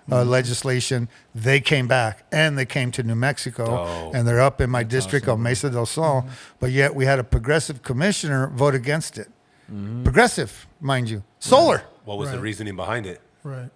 legislation, they came back, and they came to New Mexico, and they're up in my district on Mesa del Sol, but yet we had a progressive commissioner vote against it. Progressive, mind you. Solar. What was the reasoning behind it? Right.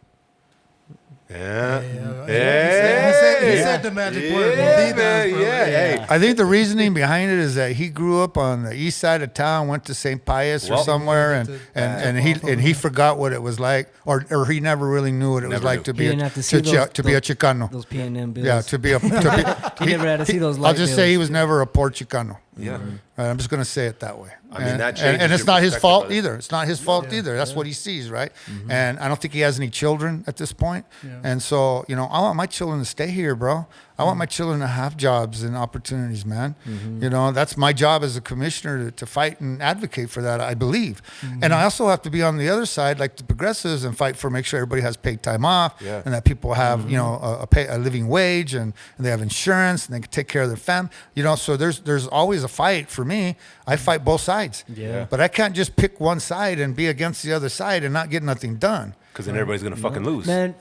Yeah. Yeah. Hey. said the magic word. Yeah, Vidas, man, bro. yeah. Hey, I think the reasoning behind it is that he grew up on the east side of town, went to St. Pius or Well, somewhere, yeah, and he forgot what it was like, or he never really knew what it was Never like knew. to He be didn't have to see those- to be a Chicano. Those P&M bills. Yeah, to be a. To be, He never had to see those I'll light just say he bills. was never a poor Chicano. yeah. Right, I'm just going to say it that way. I mean, that and changes it's your not his perspective fault on it. either. It's not his fault Yeah, either. That's what he sees, right? And I don't think he has any children at this point. Yeah. And so, you know, I want my children to stay here, bro. I want my children to have jobs and opportunities, man. You know, that's my job as a commissioner to fight and advocate for that, I believe. And I also have to be on the other side, like the progressives, and fight for make sure everybody has paid time off Yeah. and that people have, you know, a living wage and they have insurance and they can take care of their family. You know, so there's always a fight for me. I fight both sides. Yeah. But I can't just pick one side and be against the other side and not get nothing done. Because then everybody's gonna fucking lose. Man,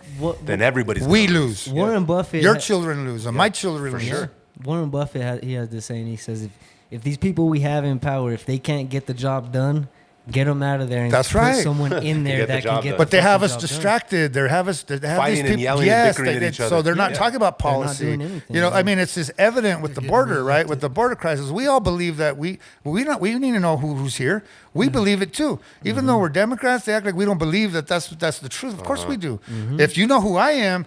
Then everybody's We gonna lose. Warren Buffett. Your children lose, and my children lose. sure. Warren Buffett he has this saying. He says, if these people we have in power, if they can't get the job done, get them out of there and That's put right. someone in there Get the that job can get. done. the But they have fucking us job done. distracted. They have these Fighting and people, yelling and yes, bickering at each so other. they're not Yeah. talking about They're not policy. doing anything, You know, yeah. I mean, it's just evident with the getting border, right? reelected. With the border crisis, we all believe that we need to know who's here. We believe it too, even though we're Democrats. They act like we don't believe that that's the truth. Of course we do. If you know who I am,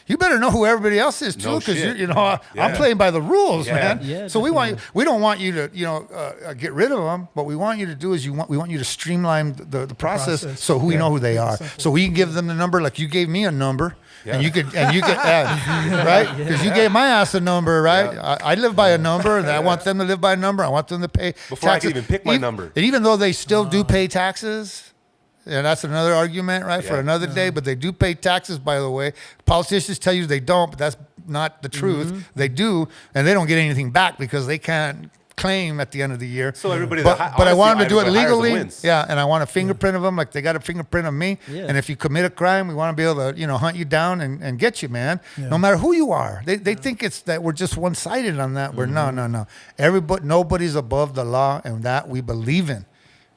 you better know who everybody else is too, No because shit. you know I'm Yeah. playing by the rules, Yeah. man. Yeah, So we definitely. we don't want you to get rid of them. What we want you to do is we want you to streamline the process process. so we Yeah. know who they are. Simple. So we can give them the number like you gave me a number. Yeah. And you could right? Because you gave my ass a number, right? Yeah. I live by a number, and I want them to live by a number. I want them to pay Before I taxes. could even pick my number. And even though they still do pay taxes, and that's another argument, right, for Yeah. another day. But they do pay taxes, by the way. Politicians tell you they don't, but that's not the truth. They do, and they don't get anything back because they can't claim at the end of the year. So everybody but, that but I honestly, want them to do it everybody hires them legally. wins. Yeah, and I want a fingerprint of them, like they got a fingerprint of me. Yeah. And if you commit a crime, we want to be able to, hunt you down and get you, man. Yeah. No matter who you are. They think it's that we're just one sided on that. We're no. Nobody's above the law, and that we believe in.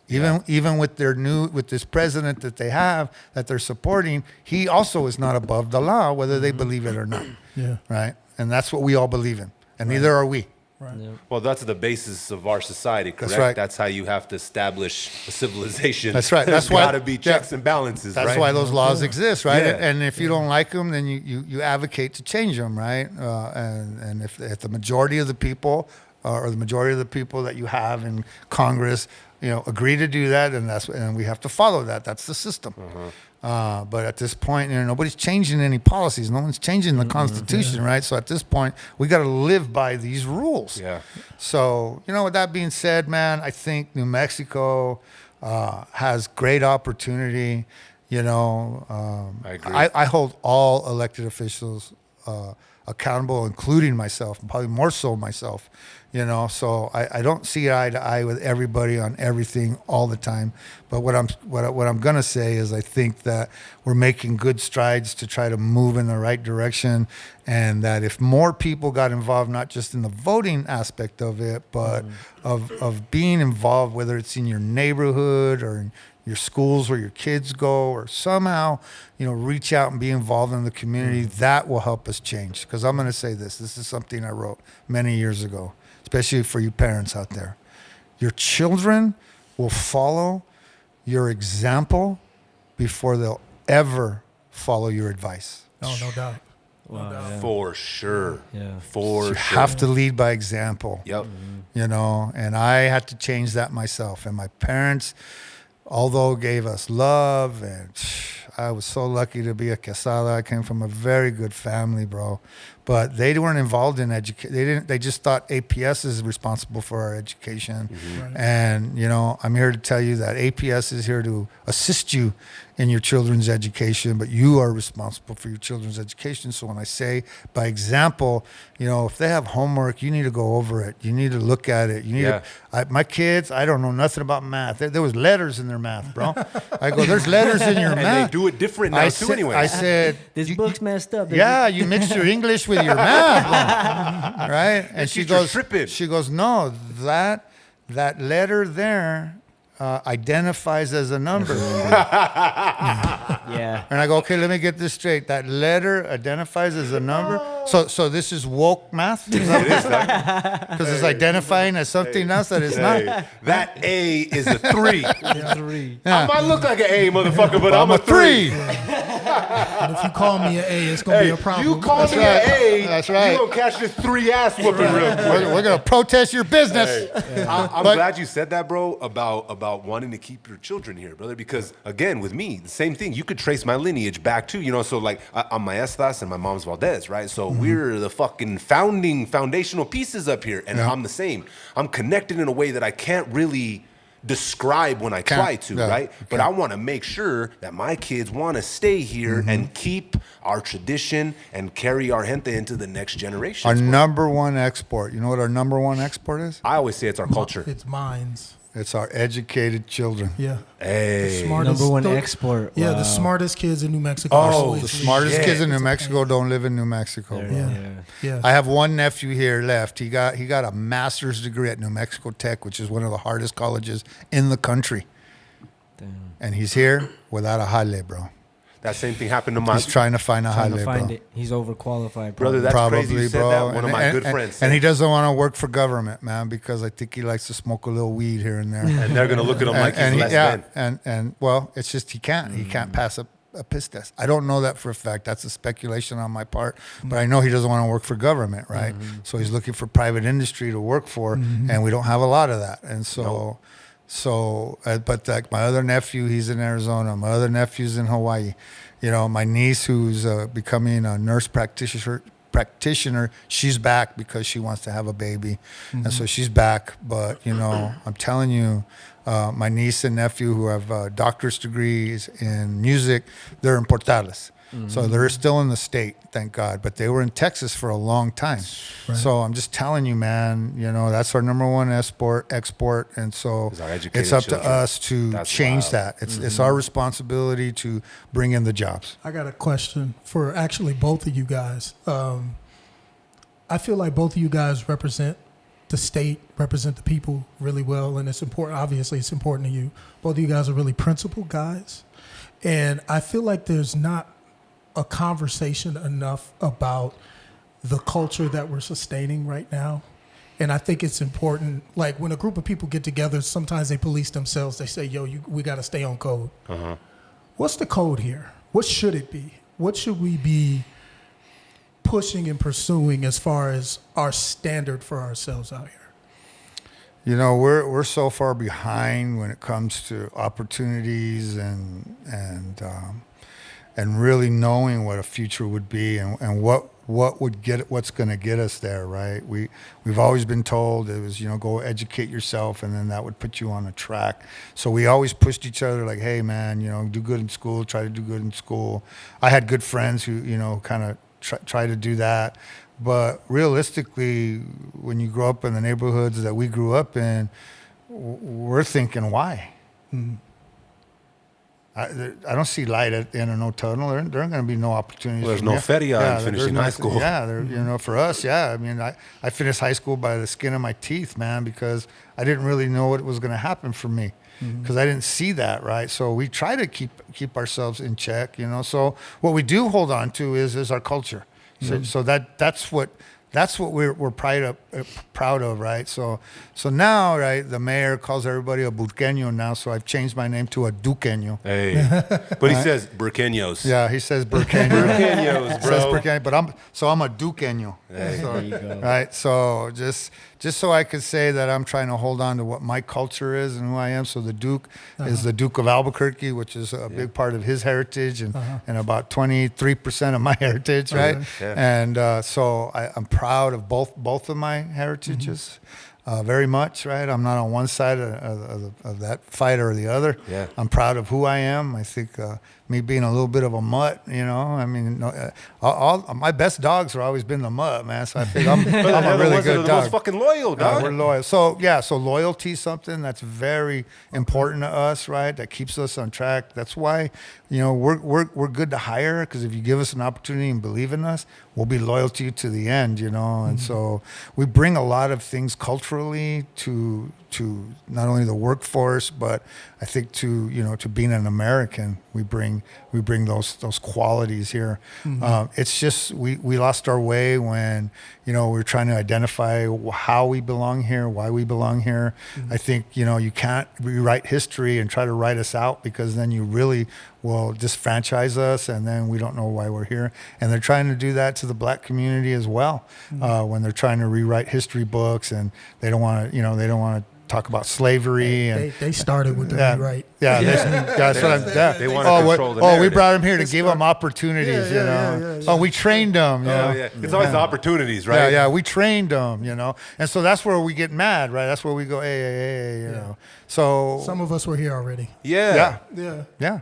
Even with with this president that they have that they're supporting, he also is not above the law, whether they believe it or not. Yeah. Right? And that's what we all believe in. And neither are we. Right. Yeah. Well, that's the basis of our society, correct? That's right. That's how you have to establish a civilization. That's right. There's That's why- got to be checks yeah. and balances, That's right? why those laws exist, right? Yeah. And if you don't like them, then you advocate to change them, right? And if the majority of the people or the majority of the people that you have in Congress, agree to do that, and we have to follow that. That's the system. But at this point, nobody's changing any policies. No one's changing the Constitution, right? So at this point, we got to live by these rules. Yeah. So, with that being said, man, I think New Mexico has great opportunity. I agree. I hold all elected officials accountable, including myself, probably more so myself. So I don't see eye to eye with everybody on everything all the time. But what I'm gonna say is I think that we're making good strides to try to move in the right direction, and that if more people got involved, not just in the voting aspect of it, but of being involved, whether it's in your neighborhood or in your schools where your kids go, or somehow, reach out and be involved in the community, that will help us change. Because I'm going to say this is something I wrote many years ago, especially for you parents out there. Your children will follow your example before they'll ever follow your advice. Oh, no doubt. Wow, yeah. For sure. Yeah. For You sure. have to lead by example. Yep. And I had to change that myself. And my parents, although gave us love, and I was so lucky to be a quesada. I came from a very good family, bro. But they weren't involved in education. They just thought APS is responsible for our education. Right. And, I'm here to tell you that APS is here to assist you in your children's education, but you are responsible for your children's education. So when I say by example, if they have homework, you need to go over it. You need to look at it. You need my kids, I don't know nothing about math. There was letters in their math, bro. I go, there's letters in your And math. they do it different now, too, anyway. I said, This book's messed up. yeah, you mixed your English with your math, bro. Right? And she teacher's goes, tripping. she goes, no, that letter there identifies as a number. Yeah. And I go, okay, let me get this straight. That letter identifies as a number. So this is woke math? Because it's identifying as something else that it's not. Hey, that A is a 3. Three. I might look like an A, motherfucker, but I'm a 3. And if you call me an A, it's gonna Hey, be a problem. you call me right. an A, That's right. you gonna catch this 3 ass whooping real quick. We're going to protest your business. I'm But- glad you said that, bro, about wanting to keep your children here, brother. Because again, with me, the same thing. You could trace my lineage back too, so like I'm my Estas and my mom's Valdez, right? So we're the fucking foundational pieces up here, and I'm the same. I'm connected in a way that I can't really describe when I try to, Yeah, right? But I want to make sure that my kids want to stay here and keep our tradition and carry our gente into the next generation. Our number one export. You know what our number one export is? I always say it's our culture. It's mines. It's our educated children. Yeah. Hey. The smartest, Number one the- export. Yeah, Wow. the smartest kids in New Mexico. Oh, are the always The leaving. smartest Shit. kids in New Mexico don't live in New Mexico, bro. Yeah. Yeah. Yeah. I have one nephew here left. He got a master's degree at New Mexico Tech, which is one of the hardest colleges in the country. Damn. And he's here without a jale, bro. That same thing happened to my He's trying to find a Trying jale, to find bro. it. He's overqualified. Brother, that's Probably, crazy you said bro. that. One of my And- good and- friends And he said. doesn't want to work for government, man, because I think he likes to smoke a little weed here and there. And they're gonna look at him like he's less than. and well, it's just he can't pass a piss test. I don't know that for a fact. That's a speculation on my part, but I know he doesn't want to work for government, right? So he's looking for private industry to work for, and we don't have a lot of that. And so, but like my other nephew, he's in Arizona. My other nephew's in Hawaii. My niece who's becoming a nurse practitioner, she's back because she wants to have a baby, and so she's back. But I'm telling you, my niece and nephew who have doctor's degrees in music, they're in Portales. So they're still in the state, thank God. But they were in Texas for a long time. Right. So I'm just telling you, man, that's our number one export. And so Is our educated it's up children. to us to That's change wild. that. It's our responsibility to bring in the jobs. I got a question for actually both of you guys. I feel like both of you guys represent the state, represent the people really well, and it's important. Obviously, it's important to you. Both of you guys are really principled guys, and I feel like there's not a conversation enough about the culture that we're sustaining right now. And I think it's important. Like when a group of people get together, sometimes they police themselves. They say, "Yo, we got to stay on code." What's the code here? What should it be? What should we be pushing and pursuing as far as our standard for ourselves out here? We're so far behind when it comes to opportunities and really knowing what a future would be and what's going to get us there, right? We've always been told it was go educate yourself and then that would put you on a track. So we always pushed each other like, hey man, do good in school, try to do good in school. I had good friends who kind of try to do that. But realistically, when you grow up in the neighborhoods that we grew up in, we're thinking, why? I don't see light at the end of no tunnel. There aren't going to be no opportunities. Well, there's for no me. feria in finishing high nothing- school. Yeah, for us, yeah. I mean, I finished high school by the skin of my teeth, man, because I didn't really know what was going to happen for me. Because I didn't see that, right? So we try to keep ourselves in check, So what we do hold on to is our culture. So that's what we're proud of, right? So now, right, the mayor calls everybody a Burqueño now, so I've changed my name to a Duqueño. Hey. But he says Burqueños. Yeah, he says Burqueño. Burqueños, Says bro. Burqueño, but I'm a Duqueño. There you go. Right, so just so I could say that I'm trying to hold on to what my culture is and who I am. So the Duke is the Duke of Albuquerque, which is a big part of his heritage and about 23% of my heritage, right? Yeah. And so I'm proud of both of my heritages. Very much, right? I'm not on one side of that fight or the other. Yeah. I'm proud of who I am. I think me being a little bit of a mutt, I mean, all my best dogs have always been the mutt, man. So I think I'm They're a the really ones that are good the dog. most fucking loyal, dog. We're loyal. So loyalty is something that's very important to us, right? That keeps us on track. That's why, we're good to hire, because if you give us an opportunity and believe in us, we'll be loyal to you to the end, And so we bring a lot of things culturally culturally to not only the workforce, but I think to being an American, we bring those qualities here. It's just we lost our way when we're trying to identify how we belong here, why we belong here. I think you can't rewrite history and try to write us out, because then you really will disfranchise us, and then we don't know why we're here. And they're trying to do that to the black community as well, when they're trying to rewrite history books, and they don't want to talk about slavery. They started with the rewrite. Yeah, that's what I'm. Yeah. They want to control the we narrative. brought them here to give them opportunities. Oh, we trained them. Yeah. It's always the opportunities, right? Yeah, we trained them. And so that's where we get mad, right? That's where we go, hey. So some of us were here already. Yeah. Yeah. Yeah,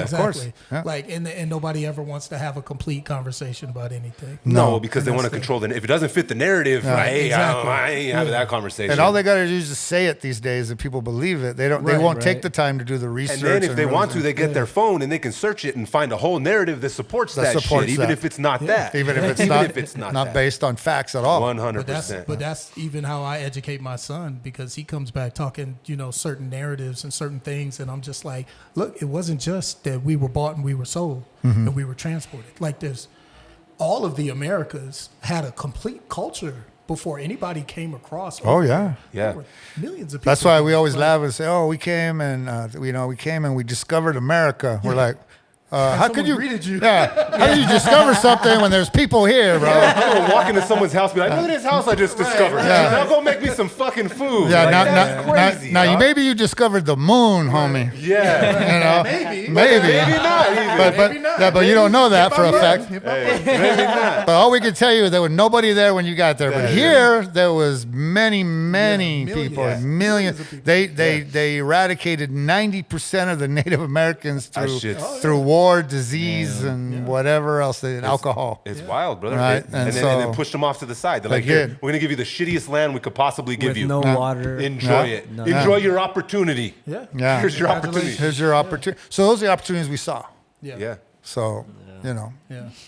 exactly. of course. Yeah. Like, and nobody ever wants to have a complete conversation about anything. No, because they want to control if it doesn't fit the narrative, exactly. I ain't having that conversation. And all they got to do is just say it these days, and people believe it. They won't take the time to do the research. And then if they want to, they get their phone and they can search it and find a whole narrative that supports that shit, even if it's not that. Even if it's not based on facts at all. 100%. But that's even how I educate my son, because he comes back talking, certain narratives and certain things, and I'm just like, look, it wasn't just that we were bought and we were sold and we were transported. Like, there's all of the Americas had a complete culture before anybody came across. Oh yeah. There were millions of people. That's why we always laugh and say, "Oh, we came and we discovered America." We're like, how could you? Yeah, how did you discover something when there's people here, bro? I'm gonna walk into someone's house, and be like, "Look at this house I just discovered. Yeah. Now go make me some fucking food." Yeah, That's crazy. now maybe you discovered the moon, homie. Yeah, maybe not even. But you don't know that for a fact. Maybe not. But all we can tell you is there was nobody there when you got there. But here, there was many people, millions. They eradicated 90% of the Native Americans through war, disease, and whatever else, alcohol. It's wild, brother. Right? And then pushed them off to the side. They're like, "Here, we're gonna give you the shittiest land we could possibly give With you. no water. Enjoy it. Enjoy your opportunity. Yeah. Here's your opportunity. Here's your opportunity." So those are the opportunities we saw. Yeah. So, I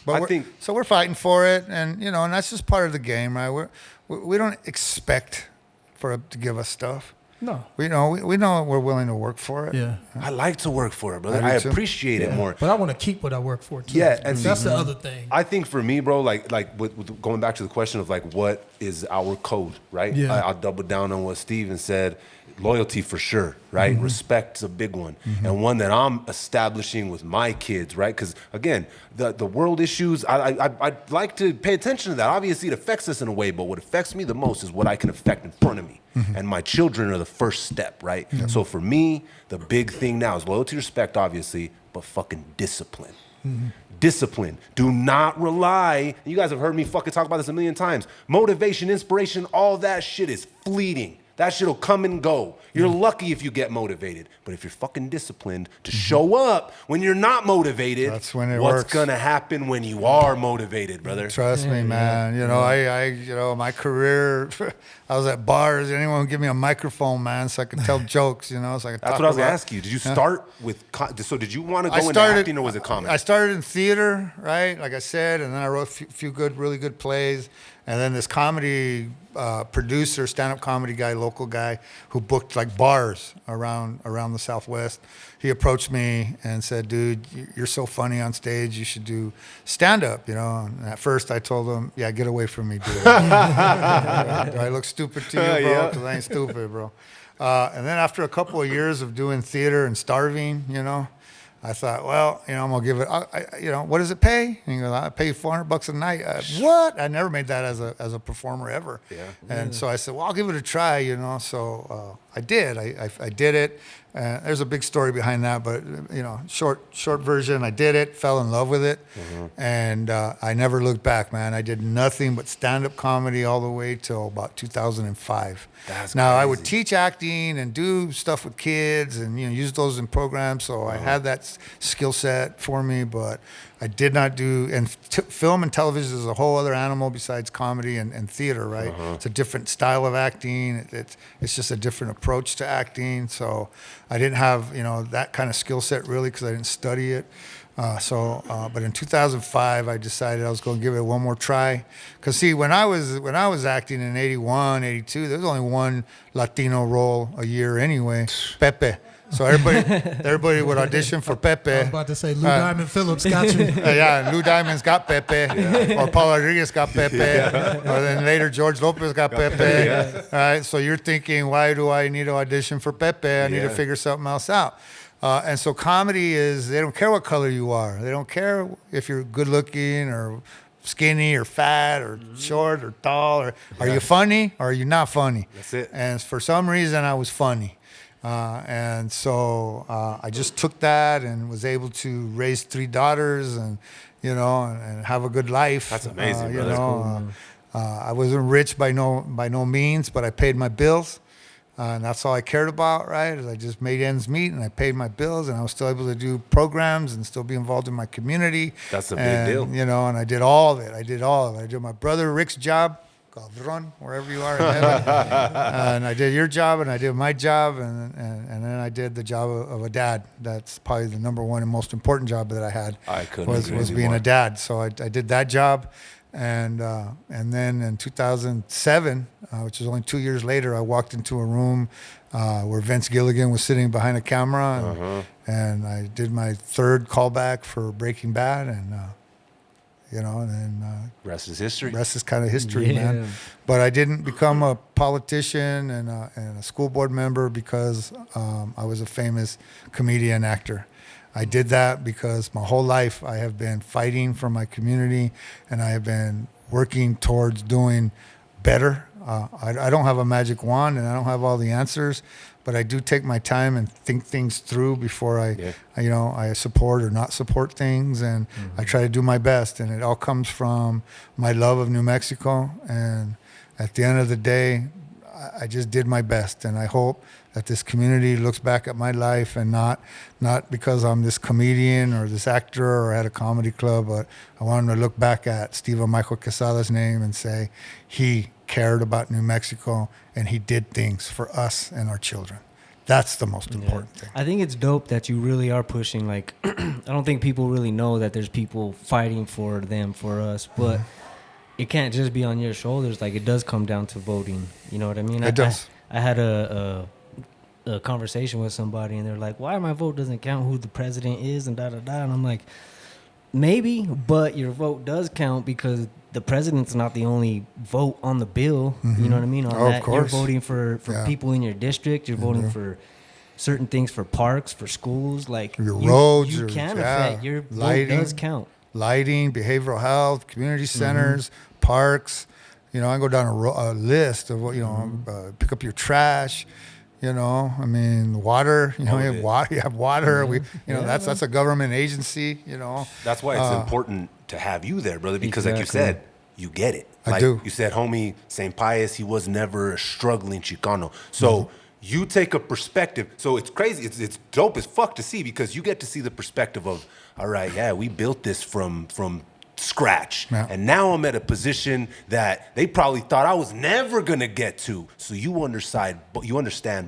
but think we're fighting for it, and and that's just part of the game, right? We don't expect for it to give us stuff. No. We know we're willing to work for it. Yeah. I like to work for it, brother. I I do too. appreciate it more. But I want to keep what I work for too. Yeah, and that's the other thing. I think for me, bro, like with going back to the question of like what is our code, right? Yeah. I'll double down on what Steven said. Loyalty for sure, right? Respect's a big one, and one that I'm establishing with my kids, right? Because again, the world issues, I like to pay attention to that. Obviously, it affects us in a way, but what affects me the most is what I can affect in front of me, and my children are the first step, right? So for me, the big thing now is loyalty, respect, obviously, but fucking discipline. Discipline. Do not rely. You guys have heard me fucking talk about this a million times. Motivation, inspiration, all that shit is fleeting. That shit'll come and go. You're lucky if you get motivated. But if you're fucking disciplined to show up when you're not motivated, that's when it what's works. gonna happen when you are motivated, brother? Trust me, man. I my career, I was at bars. Anyone would give me a microphone, man, so I could tell jokes, so I could That's talk what I was gonna about- ask you. Did you start with, so did you want to go into started- acting or was it comedy? I started in theater, right? Like I said, and then I wrote a few really good plays. And then this comedy producer, stand-up comedy guy, local guy, who booked like bars around the Southwest, he approached me and said, "Dude, you're so funny on stage. You should do stand-up." And at first I told him, "Yeah, get away from me, dude. Do I look stupid to you, bro? Because I ain't stupid, bro." And then after a couple of years of doing theater and starving, I thought, well, I'm gonna give it. What does it pay? And he goes, I pay $400 a night. What? I never made that as a performer ever. Yeah. And so I said, well, I'll give it a try. So I did. I did it. There's a big story behind that, but short version. I did it. Fell in love with it, and I never looked back, man. I did nothing but stand-up comedy all the way till about 2005. That's now crazy. I would teach acting and do stuff with kids and use those in programs, so I had that skill set for me, but I did not do, and film and television is a whole other animal besides comedy and theater, right? It's a different style of acting. It's just a different approach to acting. So I didn't have, that kind of skill set really because I didn't study it. But in 2005, I decided I was going to give it one more try. Cause see, when I was acting in 81, 82, there was only one Latino role a year anyway, Pepe. So everybody would audition for Pepe. I was about to say Lou Diamond Phillips got you. Yeah, Lou Diamond's got Pepe, or Paul Rodriguez got Pepe, or then later George Lopez got Pepe. All right, so you're thinking, why do I need to audition for Pepe? I need to figure something else out. And so comedy is, they don't care what color you are. They don't care if you're good looking or skinny or fat or short or tall. Or are you funny or are you not funny? That's it. And for some reason, I was funny. And so I just took that and was able to raise 3 daughters and, you know, and have a good life. That's amazing, you bro. That's know, I wasn't rich by no means, but I paid my bills. And that's all I cared about, right? Is I just made ends meet and I paid my bills and I was still able to do programs and still be involved in my community. That's a big deal. You know, and I did all of it. I did my brother Rick's job, Calderon, wherever you are in heaven. And I did your job and I did my job and then I did the job of a dad. That's probably the number one and most important job that I had. I couldn't was agree being more. a dad. So I did that job. And then in 2007, which is only 2 years later, I walked into a room where Vince Gilligan was sitting behind a camera, and I did my 3rd callback for Breaking Bad, and you know, and then Rest is history. rest is kind of history, man. But I didn't become a politician and a school board member because I was a famous comedian actor. I did that because my whole life I have been fighting for my community and I have been working towards doing better. I don't have a magic wand and I don't have all the answers, but I do take my time and think things through before I support or not support things, and I try to do my best, and it all comes from my love of New Mexico. And at the end of the day, I just did my best, and I hope that this community looks back at my life and not because I'm this comedian or this actor or at a comedy club, but I want them to look back at Steven Michael Quesada's name and say he cared about New Mexico and he did things for us and our children. That's the most important thing. I think it's dope that you really are pushing. Like, I don't think people really know that there's people fighting for them, for us, but it can't just be on your shoulders. Like, it does come down to voting. You know what I mean? It does. I had a conversation with somebody, and they're like, "Why my vote doesn't count? Who the president is?" And da da da. And I'm like, maybe, but your vote does count because the president's not the only vote on the bill. You know what I mean? On that, of course. you're voting for people in your district. You're voting for certain things, for parks, for schools, like Your roads, You your- can yeah, affect your lighting. vote does count. Lighting, behavioral health, community centers, parks. You know, I go down a list of what, you know, pick up your trash. You know, I mean, water. You know, you have water. You have water. We, you know, that's a government agency. You know, That's why it's important to have you there, brother, because like you Exactly. said, you get it. I Like do. you said, homie, St. Pius, he was never a struggling Chicano. So you take a perspective. So it's crazy. It's dope as fuck to see because you get to see the perspective of, all right, yeah, we built this from scratch. Yeah. And now I'm at a position that they probably thought I was never gonna get to. So you understand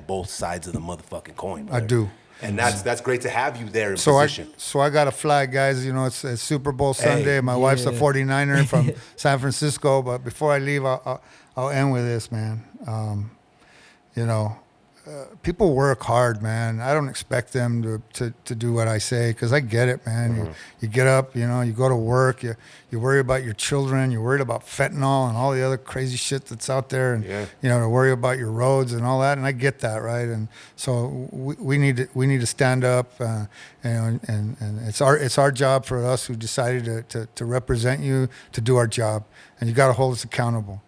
both sides of the motherfucking coin. I brother. do. And that's great to have you there in So position. I got a flag, guys. You know, it's Super Bowl Sunday. My wife's a 49er from San Francisco. But before I leave, I'll end with this, man. You know, people work hard, man. I don't expect them to do what I say because I get it, man. You get up, you know, you go to work, you worry about your children, you're worried about fentanyl and all the other crazy shit that's out there, and you know, to worry about your roads and all that. And I get that, right? And so we need to stand up, and it's our job for us who decided to represent you to do our job, and you got to hold us accountable.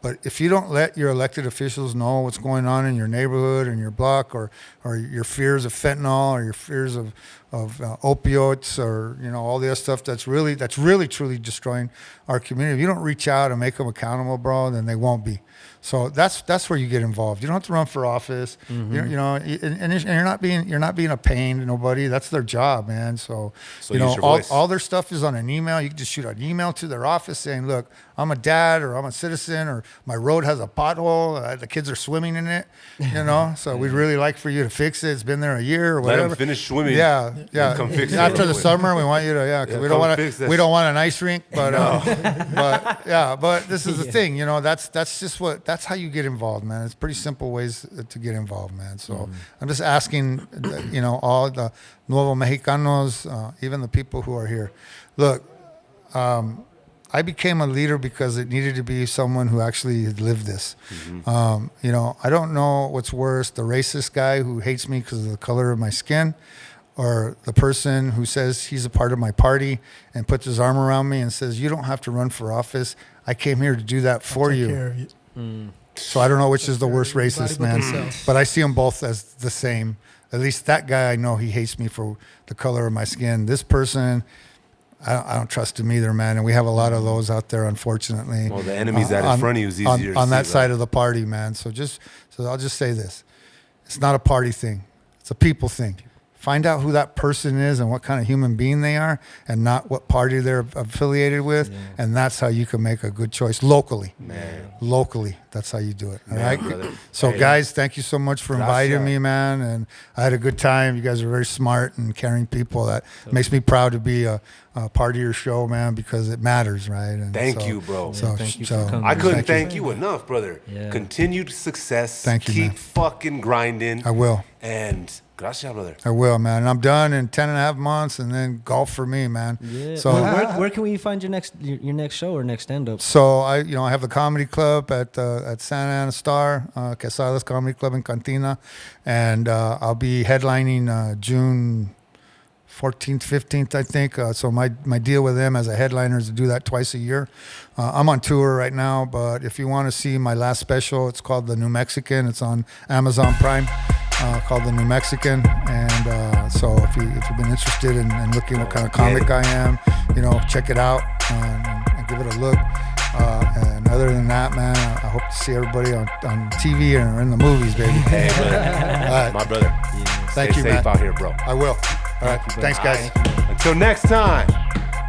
But if you don't let your elected officials know what's going on in your neighborhood and your block, or your fears of fentanyl, or your fears of opioids, or you know all the other stuff that's really truly destroying our community, if you don't reach out and make them accountable, bro, then they won't be. So that's where you get involved. You don't have to run for office. You know, and you're not being a pain to nobody. That's their job, man. So you know, use your voice. all their stuff is on an email. You can just shoot an email to their office saying, "Look, I'm a dad, or I'm a citizen, or my road has a pothole. The kids are swimming in it. You know, so we'd really like for you to fix it. It's been there a year or Let whatever. them finish swimming. Yeah, Yeah, Come fix it after real the quick. summer, we want you to, yeah, 'cause we don't come want fix to, that we don't want an ice rink, but, but this is the Yeah. thing, you know, that's just that's how you get involved, man. It's pretty simple ways to get involved, man. So I'm just asking, you know, all the Nuevo Mexicanos, even the people who are here, look, I became a leader because it needed to be someone who actually had lived this. You know, I don't know what's worse, the racist guy who hates me because of the color of my skin, or the person who says he's a part of my party and puts his arm around me and says, you don't have to run for office. I came here to do that for Take you. care of you. So I don't know which is the worst Everybody racist, but man. themselves. But I see them both as the same. At least that guy, I know he hates me for the color of my skin. This person, I don't trust him either, man. And we have a lot of those out there, unfortunately. Well, the enemies that in front of you is easier to on see, that side right? of the party, man. So I'll just say this: it's not a party thing; it's a people thing. Find out who that person is and what kind of human being they are, and not what party they're affiliated with, and that's how you can make a good choice locally. Man. Locally, that's how you do it. All Man, right. brother. So, Hey. guys, thank you so much for inviting Gracias. me, man. And I had a good time. You guys are very smart and caring people. That makes me proud to be a part of your show, man, because it matters, right? And Thank so- you, bro. So, thank you for so- coming. I couldn't Thank thank you enough, brother. Yeah. Continued success. Thank you, Keep man. fucking grinding. I will. And gracias, brother. I will, man. And I'm done in 10 and a half months, and then golf for me, man. Yeah. So, where can we find your next show or next stand up? so I have the comedy club at Santa Ana Star, Quesada's Comedy Club in Cantina, and I'll be headlining June 14th, 15th, I think. So my deal with them as a headliner is to do that twice a year. I'm on tour right now, but if you want to see my last special, it's called The New Mexican. It's on Amazon Prime, called The New Mexican. And so if you've been interested in looking what kind of comic I am, check it out and give it a look. And other than that, man, I hope to see everybody on TV or in the movies, baby. Hey, brother. All right. My brother. Thank Stay you, safe man. out here, bro. I will. All right. you, brother. Thanks, guys. Until next time,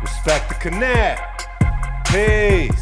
respect the connect. Peace.